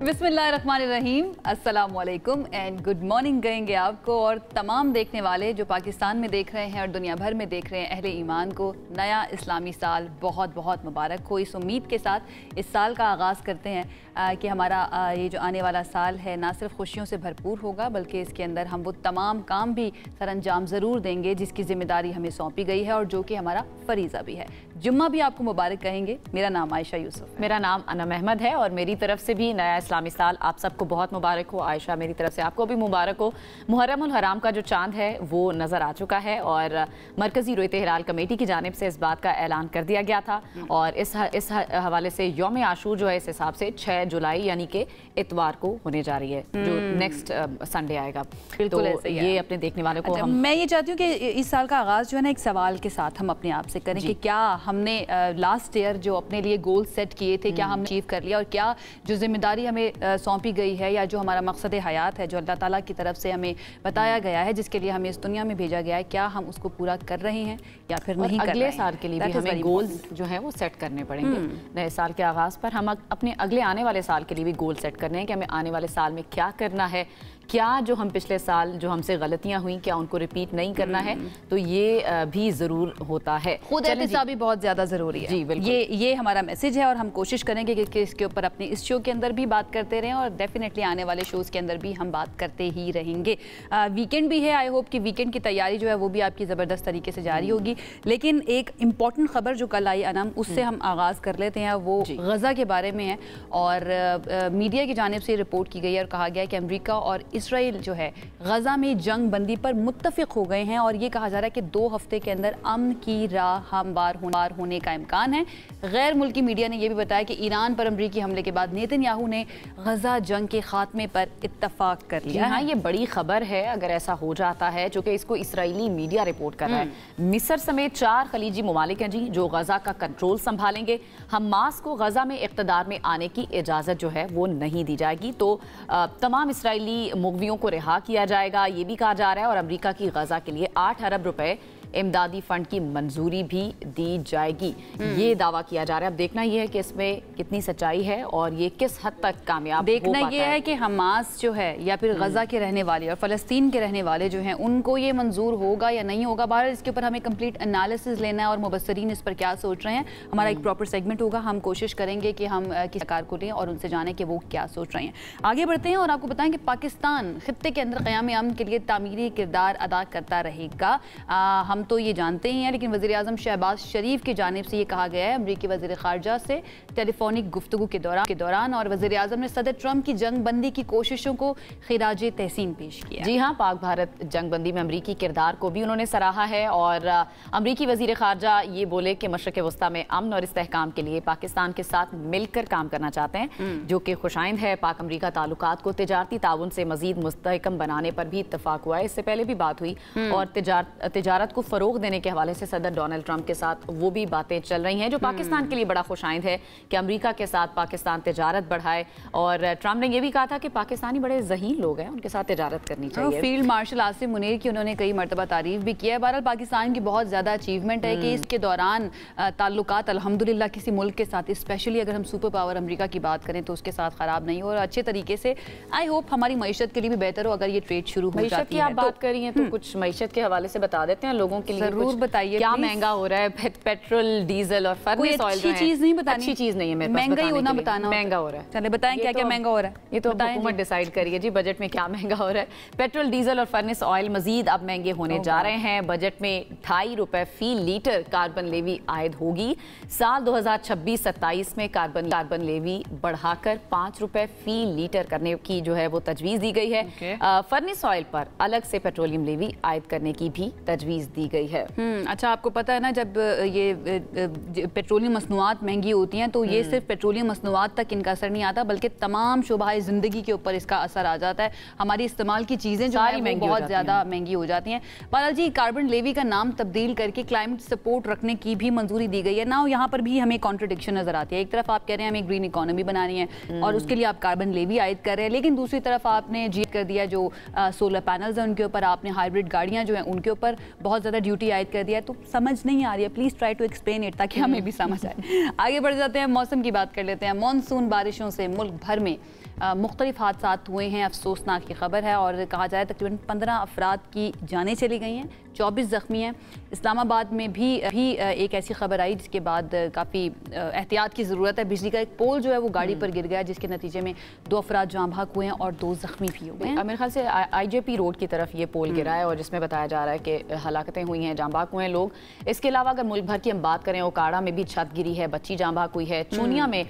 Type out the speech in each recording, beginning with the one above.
बिस्मिल्लाहिर्रहमानिर्रहीम, अस्सलामुअलैकुम and good morning कहेंगे आपको और तमाम देखने वाले जो पाकिस्तान में देख रहे हैं और दुनिया भर में देख रहे हैं अहले ईमान को नया इस्लामी साल बहुत बहुत मुबारक हो। इस उम्मीद के साथ इस साल का आगाज़ करते हैं कि हमारा ये जो आने वाला साल है ना सिर्फ खुशियों से भरपूर होगा बल्कि इसके अंदर हम वो तमाम काम भी सर अंजाम ज़रूर देंगे जिसकी ज़िम्मेदारी हमें सौंपी गई है और जो कि हमारा फरीज़ा भी है। जुम्मा भी आपको मुबारक कहेंगे। मेरा नाम आयशा यूसुफ, मेरा नाम अनम अहमद है और मेरी तरफ से भी नया इस्लामी साल आप सबको बहुत मुबारक हो। आयशा मेरी तरफ से आपको भी मुबारक हो। मुहर्रम उल हराम का जो चांद है वो नज़र आ चुका है और मरकज़ी रोयत हिलाल कमेटी की जानिब से इस बात का ऐलान कर दिया गया था और इस हवाले से यौम आशूर जो है इस हिसाब से 6 जुलाई यानी कि इतवार को होने जा रही है जो नेक्स्ट संडे आएगा। बिल्कुल तो ऐसे ही ये अपने देखने वाले को मैं ये चाहती हूँ कि इस साल का आगाज़ जो है ना एक सवाल के साथ हम अपने आप से करें कि क्या हमने लास्ट ईयर जो अपने लिए गोल सेट किए थे क्या हमने अचीव कर लिया और क्या जो जिम्मेदारी हमें सौंपी गई है या जो हमारा मकसद हयात है जो अल्लाह ताला की तरफ से हमें बताया गया है जिसके लिए हमें इस दुनिया में भेजा गया है क्या हम उसको पूरा कर रहे हैं या फिर नहीं कर रहे हैं। अगले साल के लिए भी हमें गोल्स जो है वो सेट करने पड़ेंगे। नए साल के आगाज़ पर हम अपने अगले आने वाले साल के लिए भी गोल सेट करने हैं कि हमें आने वाले साल में क्या करना है, क्या जो हम पिछले साल जो हमसे गलतियां हुई क्या उनको रिपीट नहीं करना है। तो ये भी ज़रूर होता है। खुद एहतिसाब भी बहुत ज़्यादा ज़रूरी है। जी बिल्कुल, ये हमारा मैसेज है और हम कोशिश करेंगे कि इसके ऊपर अपने इस शो के अंदर भी बात करते रहें और डेफिनेटली आने वाले शोज़ के अंदर भी हम बात करते ही रहेंगे। वीकेंड भी है, आई होप कि वीकेंड की तैयारी जो है वो भी आपकी ज़बरदस्त तरीके से जारी होगी। लेकिन एक इम्पॉर्टेंट खबर जो कल आई अनम उससे हम आगाज़ कर लेते हैं, वो गज़ा के बारे में है और मीडिया की जानिब से रिपोर्ट की गई है और कहा गया है कि अमेरिका और इसराइल जो है गज़ा में जंग बंदी पर मुत्तफ़िक हो गए हैं और ये कहा जा रहा है कि 2 हफ्ते के अंदर अमन की राह हमवार होने का इम्कान है। गैर मुल्की मीडिया ने यह भी बताया कि ईरान पर अमरीकी हमले के बाद नेतन्याहू ने गज़ा जंग के खात्मे पर इत्तफाक कर लिया। हाँ, ये बड़ी खबर है अगर ऐसा हो जाता है, जो कि इसको इसराइली मीडिया रिपोर्ट कर रहा है। मिस्र समेत 4 खलीजी ममालिक हैं जी जो गज़ा का कंट्रोल संभालेंगे। हमास को गज़ा में इक़्तिदार में आने की इजाज़त जो है वो नहीं दी जाएगी। तो तमाम इसराइली मुग़वियों को रिहा किया जाएगा ये भी कहा जा रहा है और अमेरिका की गज़ा के लिए 8 अरब रुपए इमदादी फंड की मंजूरी भी दी जाएगी, ये दावा किया जा रहा है। अब देखना यह है कि इसमें कितनी सच्चाई है और ये किस हद तक कामयाब देखना यह है कि हमास जो है या फिर गज़ा के रहने वाले और फ़लस्तीन के रहने वाले जो हैं उनको ये मंजूर होगा या नहीं होगा। बहरहाल इसके ऊपर हमें कंप्लीट एनालिसिस लेना है और मुबस्सरीन इस पर क्या सोच रहे हैं। हमारा एक प्रॉपर सेगमेंट होगा, हम कोशिश करेंगे कि हम किसी सरकार को लें और उनसे जानें कि वो क्या सोच रहे हैं। आगे बढ़ते हैं और आपको बताएं कि पाकिस्तान खित्ते के अंदर क़याम अमन के लिए तामीरी किरदार अदा करता रहेगा। हम तो ये जानते ही हैं, लेकिन वज़ीर आज़म शहबाज शरीफ की जानिब से ये कहा गया है अमरीकी वज़ीर ख़ारजा से टेलीफोनिक गुफ्तगू के दौरान और वज़ीर आज़म ने सदर ट्रंप की जंग बंदी की कोशिशों को खिराज तहसीन पेश किया। जी हाँ, पाक भारत जंग बंदी में अमरीकी किरदार को भी उन्होंने सराहा है और अमरीकी वज़ीर ख़ारजा ये बोले कि मशरक़ वस्ता में अमन और इस्तेहकाम के लिए पाकिस्तान के साथ मिलकर काम करना चाहते हैं, जो कि खुशाइंद है। पाक अमरीका ताल्लुकात को तिजारती ताउन से मज़ीद मुस्तहकम बनाने पर भी इत्तफाक हुआ है। इससे पहले भी बात हुई और तिजारत को फ़रोग़ देने के हवाले से सदर डोनाल्ड ट्रंप के साथ वो भी बातें चल रही हैं जो पाकिस्तान के लिए बड़ा खुशाइंद है कि अमेरिका के साथ पाकिस्तान तिजारत बढ़ाए। और ट्रंप ने यह भी कहा था कि पाकिस्तानी बड़े ज़हीन लोग हैं, उनके साथ तिजारत करनी चाहिए। फील्ड मार्शल आसिम मुनीर की उन्होंने कई मरतबा तारीफ भी किया है। बहरहाल पाकिस्तान की बहुत ज़्यादा अचीवमेंट है कि इसके दौरान ताल्लुकात अल्हम्दुलिल्लाह किसी मुल्क के साथ, स्पेशली अगर हम सुपर पावर अमेरिका की बात करें तो उसके साथ ख़राब नहीं हो और अच्छे तरीके से आई होप हमारी मईशत के लिए भी बेहतर हो अगर ये ट्रेड शुरू हो जाती है। आप बात करी हैं तो कुछ मईशत के हवाले से बता देते हैं लोगों के लिए। जरूर बताइए क्या महंगा हो रहा है पेट्रोल डीजल और फर्नेस ऑयल। अच्छी चीज नहीं बतानी, अच्छी चीज नहीं है मेरे पास, महंगा ही होना बताना। महंगा हो रहा है, चले बताएं क्या क्या महंगा हो रहा है। ये तो हुकूमत डिसाइड करिए जी बजट में क्या महंगा हो रहा है। पेट्रोल डीजल और फर्नेस ऑयल मजीद अब महंगे होने जा रहे हैं। बजट में 2.5 रुपए फी लीटर कार्बन लेवी आयद होगी। साल 2026-27 में कार्बन लेवी बढ़ाकर 5 रुपए फी लीटर करने की जो है वो तजवीज़ दी गई है। फर्नेस ऑयल पर अलग से पेट्रोलियम लेवी आयद करने की भी तजवीज़ दी गई है। अच्छा, आपको पता है ना जब ये पेट्रोलियम मसनूआत महंगी होती हैं तो ये सिर्फ पेट्रोलियम मसनूआत तक इनका असर नहीं आता बल्कि तमाम शुबाए ज़िंदगी के ऊपर इसका असर आ जाता है। हमारी इस्तेमाल की चीज़ें जो है वो बहुत ज़्यादा महंगी हो जाती हैं। बहरहाल जी कार्बन लेवी का नाम तब्दील करके क्लाइमेट सपोर्ट रखने की भी मंजूरी दी गई है ना। यहाँ पर भी हमें कॉन्ट्रडिक्शन नजर आती है। एक तरफ आप कह रहे हैं हमें ग्रीन इकोनॉमी बनानी है और उसके लिए आप कार्बन लेवी आयद कर रहे हैं, लेकिन दूसरी तरफ आपने जी कर दिया जो सोलर पैनल्स हैं उनके ऊपर, आपने हाइब्रिड गाड़ियाँ जो हैं उनके ऊपर बहुत ज़्यादा ड्यूटी आयद कर दिया है। तो समझ नहीं आ रही है, please try to explain it ताकि हमें भी समझ आए। आगे बढ़ जाते हैं, मौसम की बात कर लेते हैं। मॉनसून बारिशों से मुल्क भर में मुख्तलिफ हादसात हुए हैं, अफसोसनाक की खबर है। और कहा जाए तकरीबन 15 अफराद की जानें चली गई हैं, 24 ज़ख्मी हैं। इस्लामाबाद में भी एक ऐसी खबर आई जिसके बाद काफ़ी एहतियात की ज़रूरत है। बिजली का एक पोल जो है वो गाड़ी पर गिर गया, जिसके नतीजे में 2 अफराद जाँ भाग हुए हैं और 2 ज़ख्मी भी हुए हैं। मेरे ख्याल से IJP रोड की तरफ ये पोल गिरा है और जिसमें बताया जा रहा है कि हलाकतें हुई हैं, जाँ भाग हुए हैं लोग। इसके अलावा अगर मुल्क भर की हम बात करें, ओकाड़ा में भी छत गिरी है, बच्ची जाँ भाग हुई है। चूनिया में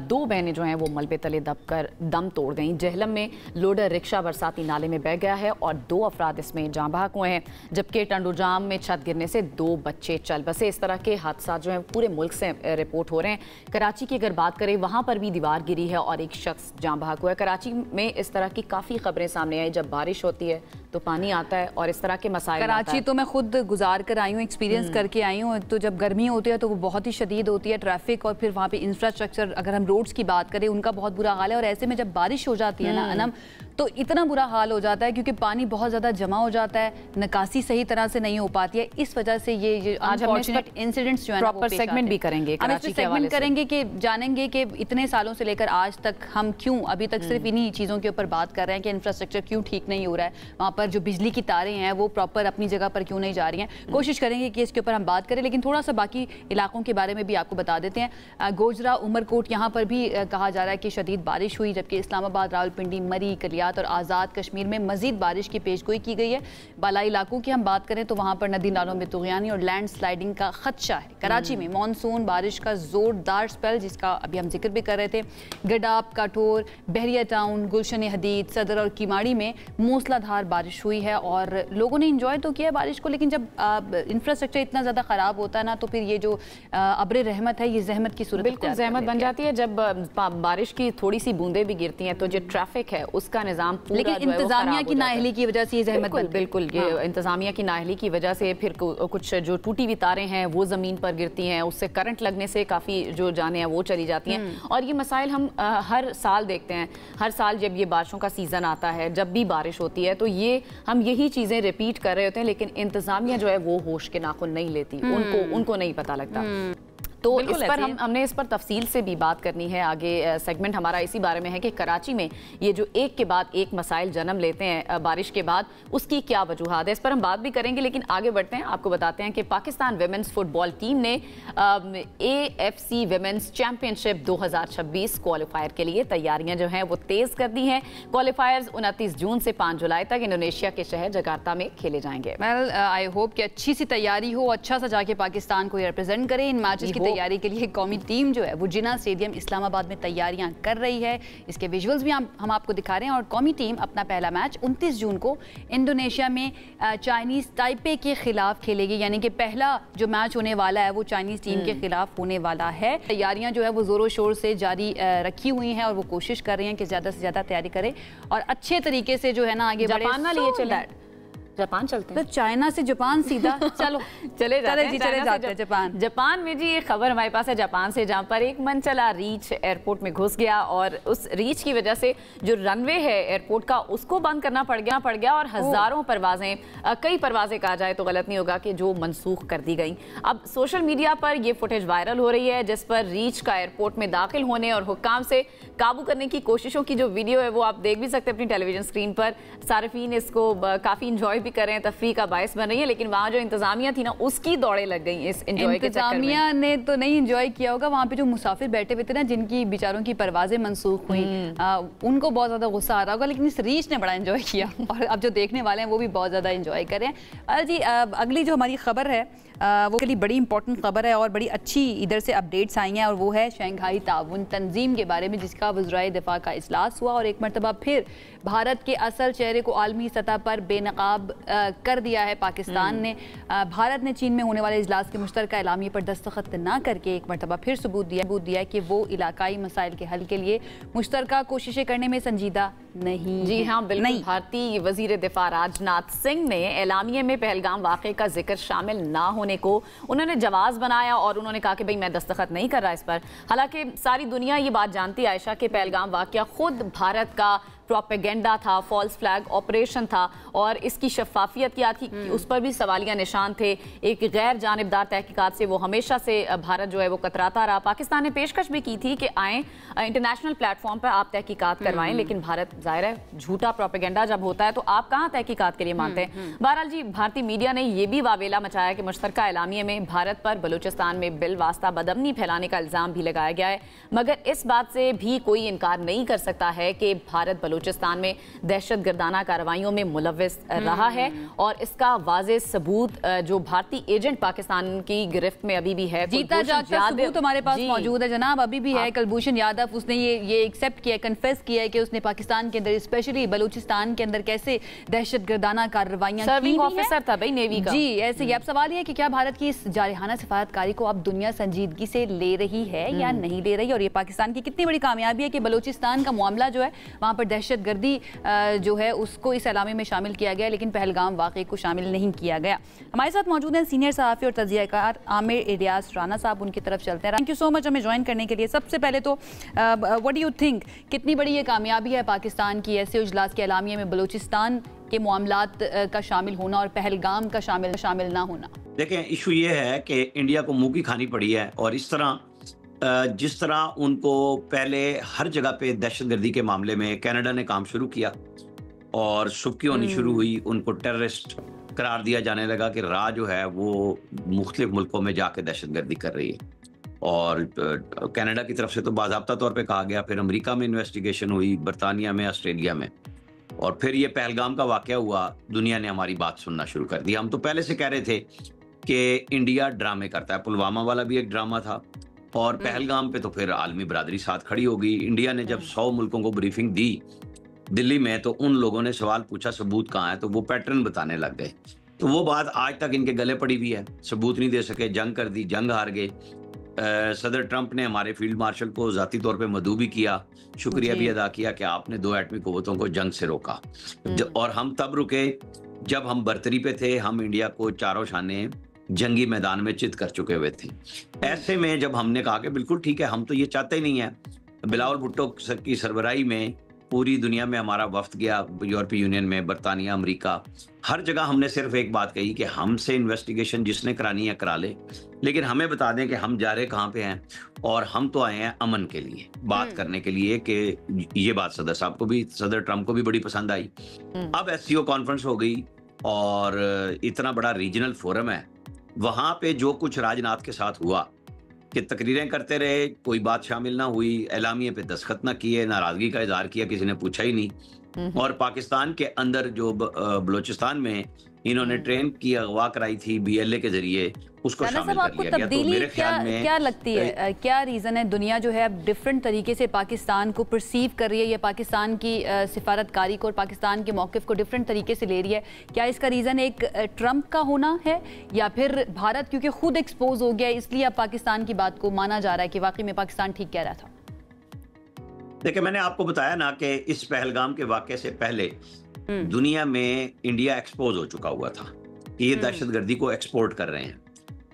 2 बहनें जो हैं वो मलबे तले दबकर दम तोड़ गई। जहलम में लोडर रिक्शा बरसाती नाले में बह गया है और 2 अफराद इसमें जाँ भाग हुए हैं, जबकि टंडुजाम में छत गिरने से 2 बच्चे चल बसे। इस तरह के हादसा जो हैं पूरे मुल्क से रिपोर्ट हो रहे हैं। कराची की अगर बात करें, वहाँ पर भी दीवार गिरी है और एक शख्स जाँ भाग हुआ है। कराची में इस तरह की काफ़ी खबरें सामने आई, जब बारिश होती है तो पानी आता है और इस तरह के मसाइल। कराची तो मैं खुद गुजार कर आई हूँ, एक्सपीरियंस करके आई हूँ। तो जब गर्मी होती है तो वो बहुत ही शदीद होती है, ट्रैफिक और फिर वहाँ पे इंफ्रास्ट्रक्चर, अगर हम रोड्स की बात करें उनका बहुत बुरा हाल है। और ऐसे में जब बारिश हो जाती है ना अनम, तो इतना बुरा हाल हो जाता है क्योंकि पानी बहुत ज़्यादा जमा हो जाता है, निकासी सही तरह से नहीं हो पाती है। इस वजह से ये अनफॉर्चुनेट इंसिडेंट्स जो है प्रॉपर सेगमेंट भी करेंगे, कराची के हवाले से करेंगे कि जानेंगे कि इतने सालों से लेकर आज तक हम क्यों अभी तक सिर्फ इन्हीं चीज़ों के ऊपर बात कर रहे हैं कि इंफ्रास्ट्रक्चर क्यों ठीक नहीं हो रहा है, वहाँ पर जो बिजली की तारें हैं वो प्रॉपर अपनी जगह पर क्यों नहीं जा रही हैं। कोशिश करेंगे कि इसके ऊपर हम बात करें, लेकिन थोड़ा सा बाकी इलाकों के बारे में भी आपको बता देते हैं। गोजरा, उमरकोट, यहाँ पर भी कहा जा रहा है कि शदीद बारिश हुई, जबकि इस्लामाबाद, रावलपिंडी, मरी, कलियात और आज़ाद कश्मीर में मजीद बारिश की पेशगोई की गई है। बालाई इलाकों की हम बात करें तो वहाँ पर नदी नालों में तुग़यानी और लैंड स्लाइडिंग का खदशा है। कराची में मानसून बारिश का जोरदार स्पेल, जिसका अभी हम जिक्र भी कर रहे थे। गडाब, काठोर, बहरिया टाउन, गुलशन हदीद, सदर और किमाड़ी में मूसलाधार बारिश हुई है और लोगों ने इंजॉय तो किया बारिश को, लेकिन जब इंफ्रास्ट्रक्चर इतना ज़्यादा ख़राब होता है ना, तो फिर ये जो अब्र रहमत है, ये जहमत की सूरत बिल्कुल जहमत बन जाती है। जब बारिश की थोड़ी सी बूंदें भी गिरती हैं तो जो ट्रैफिक है उसका निज़ाम पूरा इंतजामिया की नाअहली की वजह से ये जहमत बिल्कुल ये इंतजामिया की नाअहली की वजह से फिर कुछ जो टूटी हुई तारें हैं वो ज़मीन पर गिरती हैं, उससे करंट लगने से काफ़ी जो जाने हैं वो चली जाती हैं। और ये मसाइल हम हर साल देखते हैं। हर साल जब ये बारिशों का सीज़न आता है, जब भी बारिश होती है, तो ये हम यही चीज़ें रिपीट कर रहे होते हैं, लेकिन इंतजामिया जो है वो होश के नाखुन नहीं लेती, उनको नहीं पता लगता। तो इस पर हमने इस पर तफसील से भी बात करनी है। आगे सेगमेंट हमारा इसी बारे में है कि कराची में ये जो एक के बाद एक मसाइल जन्म लेते हैं बारिश के बाद, उसकी क्या वजूहात है, इस पर हम बात भी करेंगे। लेकिन आगे बढ़ते हैं, आपको बताते हैं कि पाकिस्तान विमेंस फुटबॉल टीम ने AFC विमेंस चैंपियनशिप 2026 क्वालिफायर के लिए तैयारियां जो हैं वो तेज़ कर दी हैं। क्वालिफायर्स 29 जून से 5 जुलाई तक इंडोनेशिया के शहर जकार्ता में खेले जाएंगे। वेल, आई होप कि अच्छी सी तैयारी हो, अच्छा सा जाके पाकिस्तान को रिप्रेजेंट करे। इन मैचेस की तैयारी के लिए कौमी टीम जो है वो जिना स्टेडियम इस्लामाबाद में तैयारियां कर रही है। इसके विजुअल्स भी हम आपको दिखा रहे हैं। और कौमी टीम अपना पहला मैच 29 जून को इंडोनेशिया में चाइनीज़ ताइपे के खिलाफ खेलेगी, यानी कि पहला जो मैच होने वाला है वो चाइनीज़ टीम के खिलाफ होने वाला है। तैयारियां जो है वो जोरों शोर से जारी रखी हुई हैं और वो कोशिश कर रही हैं कि ज़्यादा से ज़्यादा तैयारी करें और अच्छे तरीके से जो है ना आगे बढ़े। जापान ना लिए चले, जापान चलते हैं तो चाइना से जापान सीधा चलो चले जाते हैं जापान। जापान में जी एक खबर हमारे पास है जापान से, जहां पर एक मनचला रीच एयरपोर्ट में घुस गया और उस रीच की वजह से जो रनवे है एयरपोर्ट का उसको बंद करना पड़ गया और हजारों परवाजें, कई परवाजें कहा जाए तो गलत नहीं होगा कि जो मनसूख कर दी गई। अब सोशल मीडिया पर ये फुटेज वायरल हो रही है जिस पर रीच का एयरपोर्ट में दाखिल होने और हुक्काम से काबू करने की कोशिशों की जो वीडियो है वो आप देख भी सकते हैं अपनी टेलीविजन स्क्रीन पर। सार्फिन इसको काफी इंजॉय भी कर रहे हैं, तफरीह का बायस बन रही है, लेकिन वहाँ जो इंतजामिया थी ना उसकी दौड़े लग गई इस एंजॉय के चक्कर में। इंतजामिया ने तो नहीं एंजॉय किया होगा, वहाँ पे जो मुसाफिर बैठे हुए थे ना जिनकी बेचारों की परवाजें मनसूख हुई, उनको बहुत ज्यादा गुस्सा आ रहा होगा, लेकिन इस रीच ने बड़ा एंजॉय किया और अब जो देखने वाले हैं वो भी बहुत ज्यादा एंजॉय कर रहे हैं। जी अगली जो हमारी खबर है वो के लिए बड़ी इंपॉर्टेंट खबर है और बड़ी अच्छी इधर से अपडेट्स आई हैं और वो है शंघाई ताउन तंजीम के बारे में, जिसका वज़राए दिफा का इजलास हुआ और एक मरतबा फिर भारत के असल चेहरे को आलमी सतह पर बेनकाब कर दिया है पाकिस्तान ने। भारत ने चीन में होने वाले इजलास के मुश्तरका एलामिये पर दस्तखत न करके एक मरतबा फिर सबूत दिया कि वो इलाकाई मसाइल के हल के लिए मुश्तरका कोशिशें करने में संजीदा नहीं। जी हाँ बिल्कुल। भारतीय वजीर दिफा राजनाथ सिंह ने एलामिये में पहलगाम वाक़े का जिक्र शामिल ना होने को उन्होंने जवाज बनाया और उन्होंने कहा कि भाई मैं दस्तखत नहीं कर रहा इस पर। हालांकि सारी दुनिया ये बात जानती है आयशा के पहलगाम वाक़या खुद भारत का प्रोपेगेंडा था, फॉल्स फ्लैग ऑपरेशन था और इसकी शफाफियत क्या थी उस पर भी सवालिया निशान थे। एक गैर जानिबदार तहकीकात से वो हमेशा से भारत जो है वो कतराता रहा। पाकिस्तान ने पेशकश भी की थी कि आए इंटरनेशनल प्लेटफॉर्म पर आप तहकीकात करवाएं, लेकिन भारत जाहिर है झूठा प्रोपेगेंडा जब होता है तो आप कहाँ तहकीकात के लिए मानते हैं। बहरहाल जी, भारतीय मीडिया ने यह भी वावेला मचाया कि मुश्तरका एलामिये में भारत पर बलूचिस्तान में बिल वास्ता बदअमनी फैलाने का इल्जाम भी लगाया गया है, मगर इस बात से भी कोई इनकार नहीं कर सकता है कि भारत बलूचिस्तान में दहशत गर्दाना कार्रवाइयों में मुलव्विस रहा है और इसका वाज़ेह सबूत जो भारतीय एजेंट पाकिस्तान की गिरफ्त में अभी भी है, जीता जागता सबूत हमारे पास मौजूद है जनाब, अभी भी है। कुलभूषण यादव उसने ये एक्सेप्ट किया, कन्फेस किया है कि उसने पाकिस्तान के अंदर स्पेशली बलूचिस्तान के अंदर कैसे दहशत गर्दाना कार्रवाइयां सर्विंग ऑफिसर था भाई नेवी का। जी, ऐसे ही अब सवाल ये कि क्या भारत की इस जारहाना सिफारतकारी को अब दुनिया संजीदगी से ले रही है या नहीं ले रही, और ये पाकिस्तान की कितनी बड़ी कामयाबी है कि बलूचिस्तान का मामला जो है वहाँ पर दहशत गर्दी जो है उसको इस एलामे में शामिल किया गया, लेकिन पहलगाम वाक़े को शामिल नहीं किया गया। हमारे साथ मौजूद हैं सीनियर सहाफ़ी और तज्ज़ियाकार आमिर इलियास राना साहब, उनकी तरफ चलते हैं। थैंक यू सो मच हमें ज्वाइन करने के लिए। सबसे पहले तो व्हाट डू यू थिंक, कितनी बड़ी ये कामयाबी है पाकिस्तान की ऐसे इजलास के एलामिये में बलूचिस्तान के मामलात का शामिल होना और पहलगाम का शामिल ना होना? देखें, इशू ये है कि इंडिया को मुंह की खानी पड़ी है, और इस तरह जिस तरह उनको पहले हर जगह पे दहशतगर्दी के मामले में कनाडा ने काम शुरू किया और सुबकी होनी शुरू हुई, उनको टेररिस्ट करार दिया जाने लगा कि राह जो है वो मुख्तलिफ मुल्कों में जाके दहशतगर्दी कर रही है, और कनाडा की तरफ से तो बाज़ाब्ता तौर पे कहा गया, फिर अमेरिका में इन्वेस्टिगेशन हुई, बरतानिया में, ऑस्ट्रेलिया में, और फिर ये पहलगाम का वाक़या हुआ, दुनिया ने हमारी बात सुनना शुरू कर दी। हम तो पहले से कह रहे थे कि इंडिया ड्रामे करता है, पुलवामा वाला भी एक ड्रामा था, और पहलगाम पे तो फिर आलमी बरादरी साथ खड़ी हो गई। इंडिया ने जब 100 मुल्कों को ब्रीफिंग दी दिल्ली में, तो उन लोगों ने सवाल पूछा सबूत कहाँ है, तो वो पैटर्न बताने लग गए। तो वो बात आज तक इनके गले पड़ी हुई है, सबूत नहीं दे सके, जंग कर दी, जंग हार गए। सदर ट्रंप ने हमारे फील्ड मार्शल को ज़ाती तौर पे मदऊ भी किया, शुक्रिया भी अदा किया कि आपने 2 एटमी कुव्वतों को जंग से रोका, और हम तब रुके जब हम बरतरी पे थे, हम इंडिया को चारों शाने जंगी मैदान में चित कर चुके हुए थे। ऐसे में जब हमने कहा कि बिल्कुल ठीक है, हम तो ये चाहते ही नहीं है, बिलावल भुट्टो की सरबराही में पूरी दुनिया में हमारा वफ्द गया, यूरोपीय यूनियन में, बरतानिया, अमेरिका, हर जगह हमने सिर्फ एक बात कही कि हमसे इन्वेस्टिगेशन जिसने करानी है करा ले, लेकिन हमें बता दें कि हम जा रहे कहाँ पे हैं, और हम तो आए हैं अमन के लिए, बात करने के लिए। कि ये बात सदर साहब को भी, सदर ट्रंप को भी बड़ी पसंद आई। अब SCO कॉन्फ्रेंस हो गई और इतना बड़ा रीजनल फोरम है, वहां पे जो कुछ राजनाथ के साथ हुआ कि तकरीरें करते रहे, कोई बात शामिल ना हुई, एलामिये पे दस्तखत ना किए, नाराजगी का इजहार किया, किसी ने पूछा ही नहीं। और पाकिस्तान के अंदर जो बलूचिस्तान में इन्होंने ट्रेन की अगवा कराई थी BLA के जरिए, उसको शामिल कर लिया गया। तो मेरे ख्याल में क्या लगती है, क्या रीज़न है दुनिया जो है अब डिफरेंट तरीके से पाकिस्तान को परसीव कर रही है, या पाकिस्तान की सिफारतकारी को और पाकिस्तान के मौक़िफ़ को डिफरेंट तरीके से ले रही है? क्या इसका रीज़न एक ट्रंप का होना है, या फिर भारत क्योंकि खुद एक्सपोज हो गया इसलिए अब पाकिस्तान की बात को माना जा रहा है कि वाकई में पाकिस्तान ठीक कह रहा था? देखिए, मैंने आपको बताया ना कि इस पहलगाम के वाक़े से पहले दुनिया में इंडिया एक्सपोज हो चुका हुआ था कि ये दहशतगर्दी को एक्सपोर्ट कर रहे हैं।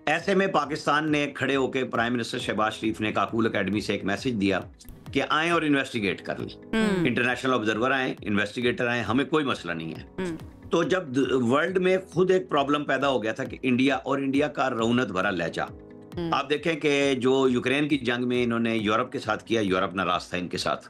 ऐसे में पाकिस्तान ने खड़े होकर, प्राइम मिनिस्टर शहबाज शरीफ ने काकूल अकेडमी से एक मैसेज दिया कि आए और इन्वेस्टिगेट कर लें, इंटरनेशनल ऑब्जर्वर आए, इन्वेस्टिगेटर आए, हमें कोई मसला नहीं है। तो जब वर्ल्ड में खुद एक प्रॉब्लम पैदा हो गया था कि इंडिया, और इंडिया का रौनत भरा लहजा, आप देखें कि जो यूक्रेन की जंग में इन्होंने यूरोप के साथ किया, यूरोप नाराज था इनके साथ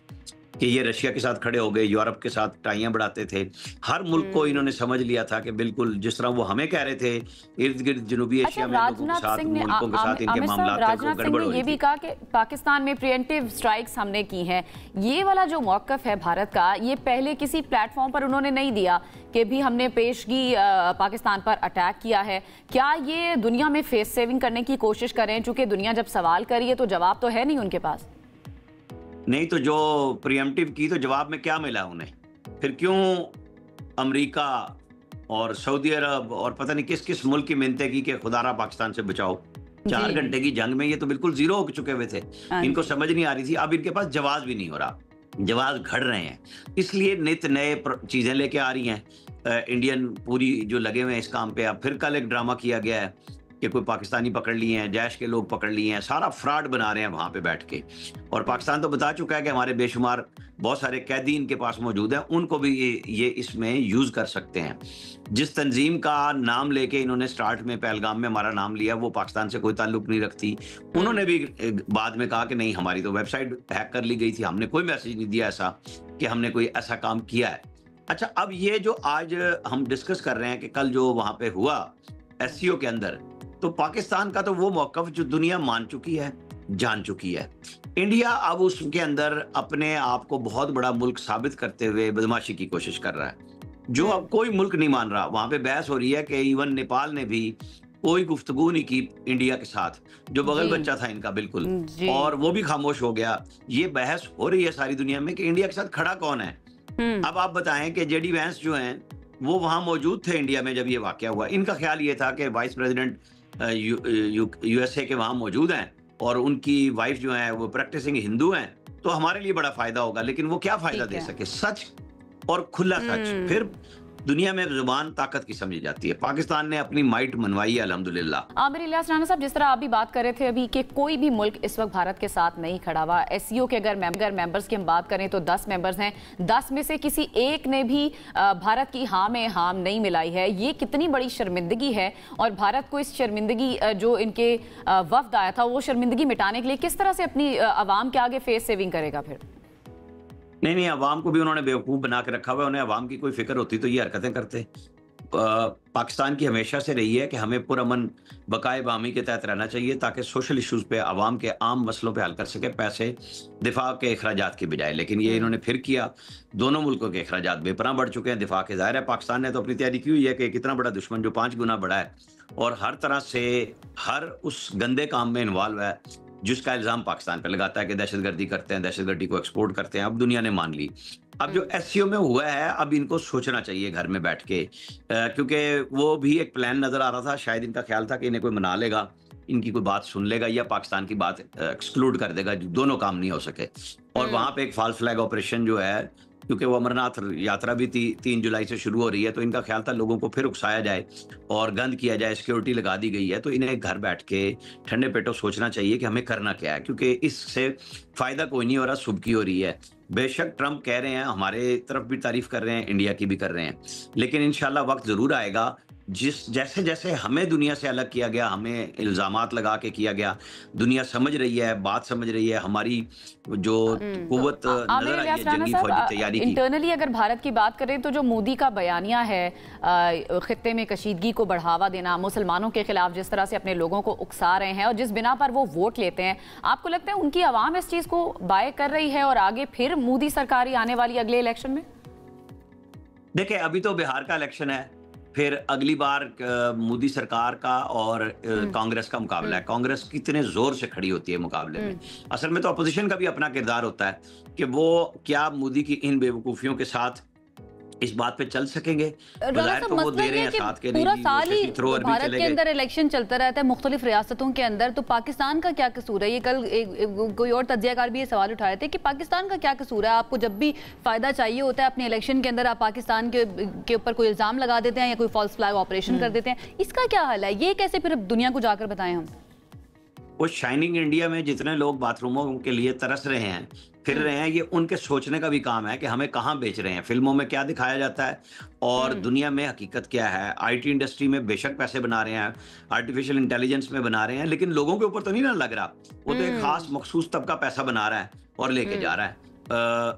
कि ये रशिया के साथ खड़े हो गए, यूरोप के साथ टाइयां बढ़ाते थे। हर मुल्क को इन्होंने समझ लिया था कि बिल्कुल जिस तरह वो हमें कह रहे थे, इर्द गिर्द जनूबी एशिया में लोगों के साथ, मुल्कों के साथ इनके मामलात राजनाथ सिंह ने ये भी कहा कि पाकिस्तान में प्रिवेंटिव स्ट्राइक्स हमने की हैं। ये वाला जो मौक़िफ़ है भारत का, ये पहले किसी प्लेटफॉर्म पर उन्होंने नहीं दिया कि भी हमने पेशगी पाकिस्तान पर अटैक किया है। क्या ये दुनिया में फेस सेविंग करने की कोशिश करें, चूंकि दुनिया जब सवाल करी है तो जवाब तो है नहीं उनके पास? नहीं, तो जो प्रीएम्प्टिव की तो जवाब में क्या मिला उन्हें? फिर क्यों अमेरिका और सऊदी अरब और पता नहीं किस किस मुल्क की मिन्नतें की कि खुदारा पाकिस्तान से बचाओ। 4 घंटे की जंग में ये तो बिल्कुल जीरो हो चुके हुए थे, इनको समझ नहीं आ रही थी। अब इनके पास जवाब भी नहीं हो रहा, जवाब घड़ रहे हैं, इसलिए नित नए चीजें लेके आ रही हैं। इंडियन पूरी जो लगे हुए हैं इस काम पे। अब फिर कल एक ड्रामा किया गया है कि कोई पाकिस्तानी पकड़ लिए हैं, जैश के लोग पकड़ लिए हैं, सारा फ्रॉड बना रहे हैं वहाँ पे बैठ के। और पाकिस्तान तो बता चुका है कि हमारे बेशुमार बहुत सारे कैदी इनके पास मौजूद हैं, उनको भी ये इसमें यूज़ कर सकते हैं। जिस तंजीम का नाम लेके इन्होंने स्टार्ट में पहलगाम में हमारा नाम लिया, वो पाकिस्तान से कोई ताल्लुक नहीं रखती। उन्होंने भी बाद में कहा कि नहीं, हमारी तो वेबसाइट हैक कर ली गई थी, हमने कोई मैसेज नहीं दिया ऐसा कि हमने कोई ऐसा काम किया है। अच्छा, अब ये जो आज हम डिस्कस कर रहे हैं कि कल जो वहाँ पे हुआ एससीओ के अंदर, तो पाकिस्तान का तो वो मौकफ जो दुनिया मान चुकी है, जान चुकी है। इंडिया अब उसके अंदर अपने आप को बहुत बड़ा मुल्क साबित करते हुए बदमाशी की कोशिश कर रहा है, जो अब कोई मुल्क नहीं मान रहा। वहां पे बहस हो रही है कि इवन नेपाल ने भी कोई गुफ्तगू नहीं की इंडिया के साथ, जो बगल बच्चा था इनका बिल्कुल, और वो भी खामोश हो गया। ये बहस हो रही है सारी दुनिया में कि इंडिया के साथ खड़ा कौन है। अब आप बताएं कि जेडी वैंस जो हैं वो वहां मौजूद थे इंडिया में जब ये वाकया हुआ। इनका ख्याल ये था कि वाइस प्रेसिडेंट यूएसए के वहां मौजूद हैं और उनकी वाइफ जो है वो प्रैक्टिसिंग हिंदू हैं, तो हमारे लिए बड़ा फायदा होगा। लेकिन वो क्या फायदा दे सके? सच और खुला सच। फिर दुनिया में जुबान ताकत की समझी जाती है। पाकिस्तान ने अपनी माइट मनवाई है अल्हम्दुलिल्लाह। आमिर इलियास राणा साहब, जिस तरह आप भी बात कर रहे थे अभी कि कोई भी मुल्क इस वक्त भारत के साथ नहीं खड़ा हुआ। एससीओ के अगर मेंबर्स की हम बात करें तो 10 मेंबर्स हैं, 10 में से किसी एक ने भी भारत की हाँ में हाँ नहीं मिलाई है। ये कितनी बड़ी शर्मिंदगी है, और भारत को इस शर्मिंदगी जो इनके वफ्द आया था वो शर्मिंदगी मिटाने के लिए किस तरह से अपनी आवाम के आगे फेस सेविंग करेगा फिर? नहीं, अवाम को भी उन्होंने बेवकूफ बना के रखा हुआ है। उन्हें अवाम की कोई फिक्र होती तो ये हरकतें करते। पाकिस्तान की हमेशा से रही है कि हमें पुरअमन बकाए बामी के तहत रहना चाहिए, ताकि सोशल इश्यूज पे, अवाम के आम मसलों पे हल कर सके पैसे दिफा के अखराजात की बजाय। लेकिन ये इन्होंने फिर किया। दोनों मुल्कों के अखराजात बेपनाह बढ़ चुके हैं दिफा के। जाहिर है पाकिस्तान ने तो अपनी तैयारी की हुई है कि कितना बड़ा दुश्मन जो 5 गुना बड़ा है और हर तरह से हर उस गंदे काम में इन्वॉल्व है जिसका इल्जाम पाकिस्तान पे लगाता है कि दहशतगर्दी करते हैं, दहशतगर्दी को एक्सपोर्ट करते हैं। अब दुनिया ने मान ली। अब जो एससीओ में हुआ है, अब इनको सोचना चाहिए घर में बैठ के, क्योंकि वो भी एक प्लान नजर आ रहा था। शायद इनका ख्याल था कि इन्हें कोई मना लेगा, इनकी कोई बात सुन लेगा या पाकिस्तान की बात एक्सक्लूड कर देगा, दोनों काम नहीं हो सके। और वहां पे एक फॉल्स फ्लैग ऑपरेशन जो है, क्योंकि वो अमरनाथ यात्रा भी 3 जुलाई से शुरू हो रही है, तो इनका ख्याल था लोगों को फिर उकसाया जाए और गंद किया जाए, सिक्योरिटी लगा दी गई है। तो इन्हें घर बैठ के ठंडे पेटों सोचना चाहिए कि हमें करना क्या है, क्योंकि इससे फायदा कोई नहीं हो रहा, सुबकी हो रही है। बेशक ट्रंप कह रहे हैं, हमारे तरफ भी तारीफ कर रहे हैं, इंडिया की भी कर रहे हैं, लेकिन इंशाल्लाह वक्त जरूर आएगा जैसे जैसे हमें दुनिया से अलग किया गया, हमें इल्जामात लगा के किया गया, दुनिया समझ रही है, बात समझ रही है, हमारी जो कुव्वत नजर आई है जंगी फौजी तैयारी की। इंटरनली अगर भारत की बात करें तो जो मोदी का बयानिया है खित्ते में कशीदगी को बढ़ावा देना, मुसलमानों के खिलाफ जिस तरह से अपने लोगों को उकसा रहे हैं और जिस बिना पर वो वोट लेते हैं, आपको लगता है उनकी आवाम इस चीज को बाय कर रही है और आगे फिर मोदी सरकार ही आने वाली अगले इलेक्शन में? देखिए, अभी तो बिहार का इलेक्शन है, फिर अगली बार मोदी सरकार का और कांग्रेस का मुकाबला है। कांग्रेस कितने जोर से खड़ी होती है मुकाबले में। असल में तो अपोजिशन का भी अपना किरदार होता है कि वो क्या मोदी की इन बेवकूफियों के साथ इस बात पे चल सकेंगे। तो वो दे रहे हैं साथ के पूरा साल ही भारत के अंदर इलेक्शन चलता रहता है मुख्तलिफ रियासतों के अंदर, तो पाकिस्तान का क्या कसूर है? ये कल कोई और तज्जियाकार भी ये सवाल उठा रहे थे कि पाकिस्तान का क्या कसूर है? आपको जब भी फायदा चाहिए होता है अपने इलेक्शन के अंदर, आप पाकिस्तान के ऊपर कोई इल्जाम लगा देते हैं या कोई फॉल्स फ्लैग ऑपरेशन कर देते हैं। इसका क्या हल है? ये कैसे फिर दुनिया को जाकर बताएं हम? वो शाइनिंग इंडिया में जितने लोग बाथरूमों के लिए तरस रहे हैं, फिर रहे हैं, ये उनके सोचने का भी काम है कि हमें कहाँ बेच रहे हैं, फिल्मों में क्या दिखाया जाता है और दुनिया में हकीकत क्या है। आईटी इंडस्ट्री में बेशक पैसे बना रहे हैं, आर्टिफिशियल इंटेलिजेंस में बना रहे हैं, लेकिन लोगों के ऊपर तो नहीं ना लग रहा। वो तो एक खास मखसूस तबका पैसा बना रहा है और लेके जा रहा है,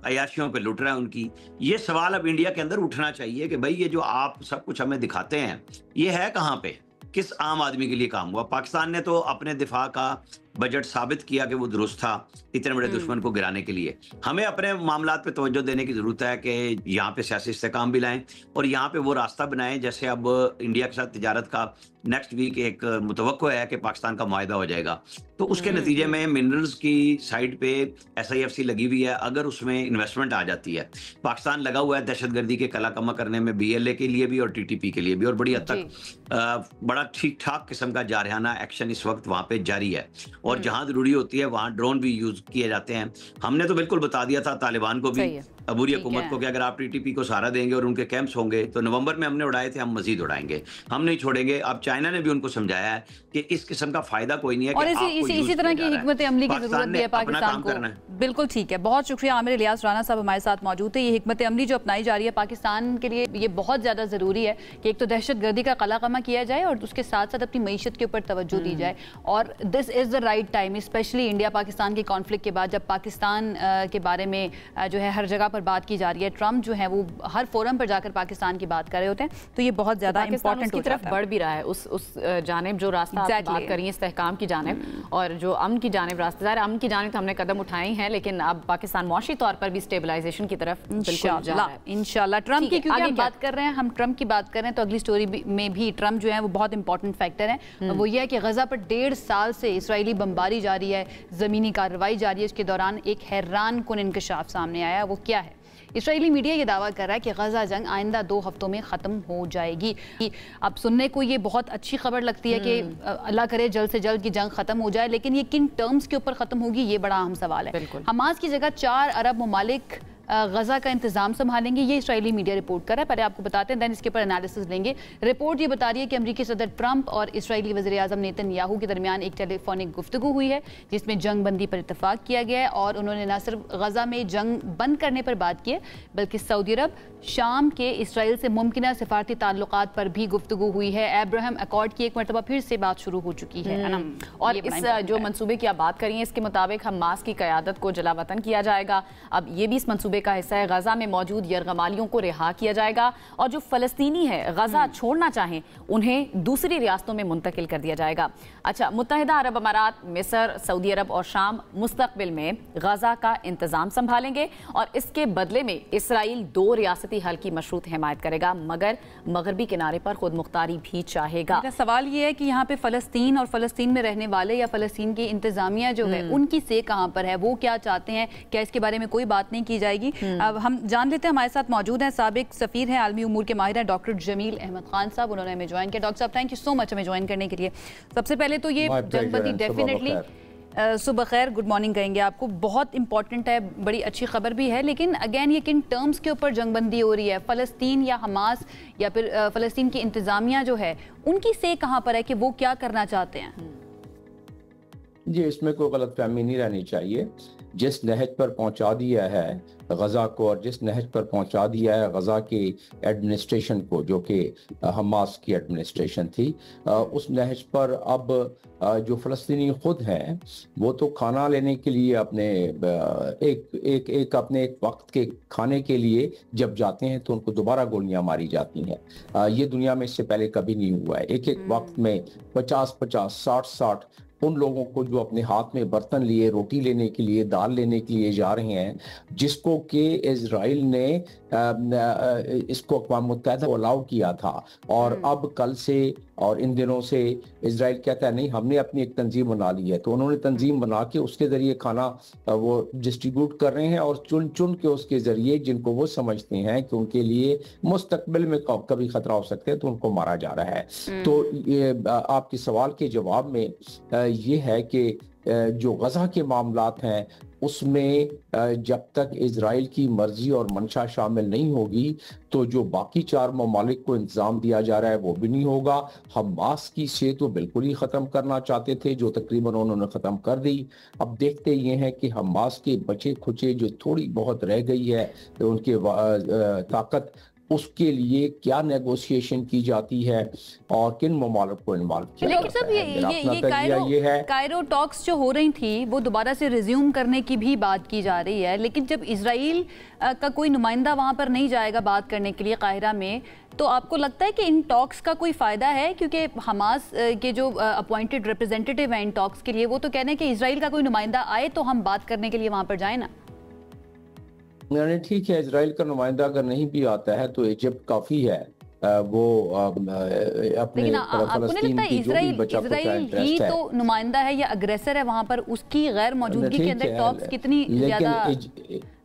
अयाशियों पे लुट रहा है उनकी। ये सवाल अब इंडिया के अंदर उठना चाहिए कि भाई ये जो आप सब कुछ हमें दिखाते हैं, ये है कहाँ पे, किस आम आदमी के लिए काम हुआ? पाकिस्तान ने तो अपने दिफा का बजट साबित किया कि वो दुरुस्त था इतने बड़े दुश्मन को गिराने के लिए। हमें अपने मामलात पे तवज्जो देने की जरूरत है कि यहाँ पे सियासी इस्तेकाम भी लाएं और यहाँ पे वो रास्ता बनाएं। जैसे अब इंडिया के साथ तिजारत का नेक्स्ट वीक एक मुतवक्को है कि पाकिस्तान का मुआहिदा हो जाएगा, तो उसके नतीजे में मिनरल्स की साइड पे SIFC लगी हुई है। अगर उसमें इन्वेस्टमेंट आ जाती है, पाकिस्तान लगा हुआ है दहशतगर्दी के कला कमा करने में, BLA के लिए भी और TTP के लिए भी, और बड़ी हद तक बड़ा ठीक ठाक किस्म का जारहाना एक्शन इस वक्त वहाँ पे जारी है। और जहां जरूरी होती है वहां ड्रोन भी यूज किए जाते हैं। हमने तो बिल्कुल बता दिया था तालिबान को भी अबूरी हुकूमत को कि अगर आप टीटीपी को सहारा देंगे और उनके कैंप्स होंगे, तो नवंबर में हमने उड़ाए थे, हम मजीद उड़ाएंगे, हम नहीं छोड़ेंगे। अब चाइना ने भी उनको समझाया है कि इस किस्म का फायदा कोई नहीं है, और इसी तरह की हिकमत अमली की जरूरत भी है पाकिस्तान को। बिल्कुल ठीक है, बहुत शुक्रिया। आमिर इलियास राना साहब हमारे साथ मौजूद थे। ये हिकमत अमली जो अपनाई जा रही है पाकिस्तान के लिए, ये बहुत ज़्यादा ज़रूरी है कि एक तो दहशत गर्दी का कलाकमा किया जाए और उसके साथ साथ अपनी मईशत के ऊपर तवज्जो दी जाए। और this is the right time, specially India Pakistan के कॉन्फ्लिक्ट के बाद, जब पाकिस्तान के बारे में जो है हर जगह पर बात की जा रही है। ट्रम्प जो है वो हर फोरम पर जाकर पाकिस्तान की बात कर रहे होते हैं, तो ये बहुत ज़्यादा इंपॉर्टेंट की तरफ बढ़ भी रहा है, उस जानिब जो रास्ता आप बात करिए इस्तेहकाम की जानिब, और जो अमन की जानिब रास्ता, ज़ाहिर अमन की जानिब हमने कदम उठाए हैं, लेकिन अब पाकिस्तान मौशी तौर पर भी स्टेबलाइजेशन की तरफ इंशाल्लाह। ट्रम्प की क्योंकि हम बात कर रहे हैं, हम ट्रम्प की बात कर रहे हैं, तो अगली स्टोरी में भी ट्रम्प जो है वो बहुत इंपॉर्टेंट फैक्टर है। वो ये है कि गजा पर 1.5 साल से इसराइली बमबारी जारी है, ज़मीनी कार्रवाई जारी है। इसके दौरान एक हैरान कुन इंकशाफ सामने आया। वो क्या है? इसराइली मीडिया ये दावा कर रहा है कि गजा जंग आइंदा 2 हफ्तों में ख़त्म हो जाएगी। अब सुनने को ये बहुत अच्छी खबर लगती है कि अल्लाह करे जल्द से जल्द की जंग ख़त्म हो जाए, लेकिन ये किन टर्म्स के ऊपर ख़त्म होगी, ये बड़ा अहम सवाल है। हमास की जगह 4 अरब ममालिक गजा का इंतजाम संभालेंगे, ये इसराइली मीडिया रिपोर्ट कर रहा है। पहले आपको बताते हैं, देन इसके ऊपर एनालिसिस लेंगे। रिपोर्ट ये बता रही है कि अमेरिकी सदर ट्रंप और इसराइली वज़ीर आज़म नेतन्याहू के दरमियान एक टेलीफोनिक गुफ्तगू हुई है, जिसमें जंग बंदी पर इतफाक किया गया है। और उन्होंने न सिर्फ गजा में जंग बंद करने पर बात की है, बल्कि सऊदी अरब, शाम के इसराइल से मुमकिन सिफारती ताल्लुकात पर भी गुफ्तगू हुई है। अब्राहम अकॉर्ड की एक मरतबा फिर से बात शुरू हो चुकी है ना। और इस जो मंसूबे की आप बात करिए, इसके मुताबिक हमास की क़यादत को जलावतन किया जाएगा। अब ये भी इस मंसूबे का हिस्सा है। गजा में मौजूद यरगमालियों को रिहा किया जाएगा, और जो फ़लस्तीनी है गजा छोड़ना चाहें उन्हें दूसरी रियासतों में मुंतकिल कर दिया जाएगा। अच्छा, मुत्तहिदा अरब अमारात, मिस्र, सऊदी अरब और शाम मुस्तकबिल में गजा का इंतजाम संभालेंगे, और इसके बदले में इसराइल 2 रियासती हल की मशरूत हिमायत करेगा, मगर मगरबी किनारे पर खुद मुख्तारी भी चाहेगा। सवाल ये है कि यहाँ पे फ़लस्तीन और फ़लस्तीन में रहने वाले या फ़लस्तीन की इंतजामिया जो है उनकी से कहाँ पर है, वो क्या चाहते हैं, क्या इसके बारे में कोई बात नहीं की जाएगी? अब हम जान लेते हैं। हमारे साथ मौजूद हैं साबिक सफ़ीर हैं, आलमी उमूर के माहिर हैं, डॉक्टर जमील अहमद खान साहब। उन्होंने हमें ज्वाइन किया। डॉक्टर साहब, थैंक यू सो मच हमें ज्वाइन करने के लिए। सबसे पहले तो ये जंगबंदी डेफिनेटली, सुबह खैर, गुड मॉर्निंग कहेंगे आपको, बहुत इंपॉर्टेंट है, बड़ी अच्छी खबर भी है। लेकिन अगेन ये किन टर्म्स के ऊपर जंगबंदी हो रही है? फ़लस्तीन या हमास या फिर फ़लस्तीन की इंतज़ामिया जो है उनकी से कहाँ पर है कि वो क्या करना चाहते हैं? जी, इसमें कोई गलतफहमी नहीं रहनी चाहिए। जिस नहज पर पहुंचा दिया है गजा को, और जिस नहज पर पहुंचा दिया है गजा की एडमिनिस्ट्रेशन को, जो कि हमास की एडमिनिस्ट्रेशन थी, उस नहज पर अब जो फ़लस्तीनी खुद हैं वो तो खाना लेने के लिए अपने अपने एक वक्त के खाने के लिए जब जाते हैं तो उनको दोबारा गोलियां मारी जाती हैं। ये दुनिया में इससे पहले कभी नहीं हुआ है। एक वक्त में 50-50, 60-60 उन लोगों को जो अपने हाथ में बर्तन लिए रोटी लेने के लिए, दाल लेने के लिए जा रहे हैं, जिसको कि इजराइल ने इसको अक़वाम मुत्तहिदा अलाउ किया था। और अब कल से और इन दिनों से इजराइल कहता है नहीं, हमने अपनी एक तंजीम बना ली है, तो उन्होंने तंजीम बना के उसके ज़रिए खाना वो डिस्ट्रीब्यूट कर रहे हैं, और चुन चुन के उसके ज़रिए जिनको वो समझते हैं कि उनके लिए मुस्तकबिल में कभी ख़तरा हो सकता है तो उनको मारा जा रहा है। तो ये आपके सवाल के जवाब में ये है कि जो गजा के मामलात हैं उसमें जब तक इजराइल की मर्जी और मंशा शामिल नहीं होगी तो जो बाकी 4 ममालिक को इंतजाम दिया जा रहा है वो भी नहीं होगा। हमास की से तो बिल्कुल ही ख़त्म करना चाहते थे, जो तकरीबन उन्होंने ख़त्म कर दी। अब देखते ये हैं कि हमास के बचे खुचे जो थोड़ी बहुत रह गई है उनके ताकत, उसके लिए क्या नेगोशिएशन की जाती है और किन ममालिक को इन्वॉल्व किया जाता है। ये कायरो टॉक्स जो हो रही थी वो दोबारा से रिज्यूम करने की भी बात की जा रही है, लेकिन जब इजराइल का कोई नुमाइंदा वहां पर नहीं जाएगा बात करने के लिए काहिरा में, तो आपको लगता है कि इन टॉक्स का कोई फ़ायदा है? क्योंकि हमास के जो अपॉइंटेड रिप्रेजेंटेटिव हैं इन टॉक्स के लिए, वो तो कह रहे हैं कि इजराइल का कोई नुमाइंदा आए तो हम बात करने के लिए वहां पर जाए ना। ठीक है, इजराइल का नुमाइंदा अगर नहीं भी आता है तो इजिप्ट काफ़ी है। वो अपने फ़लस्तीन की जो भी बचा कुचा इंटरेस्ट है, तो नुमाइंदा है या अग्रेसर है वहां पर, उसकी गैर मौजूदगी के अंदर टॉक्स कितनी ज़्यादा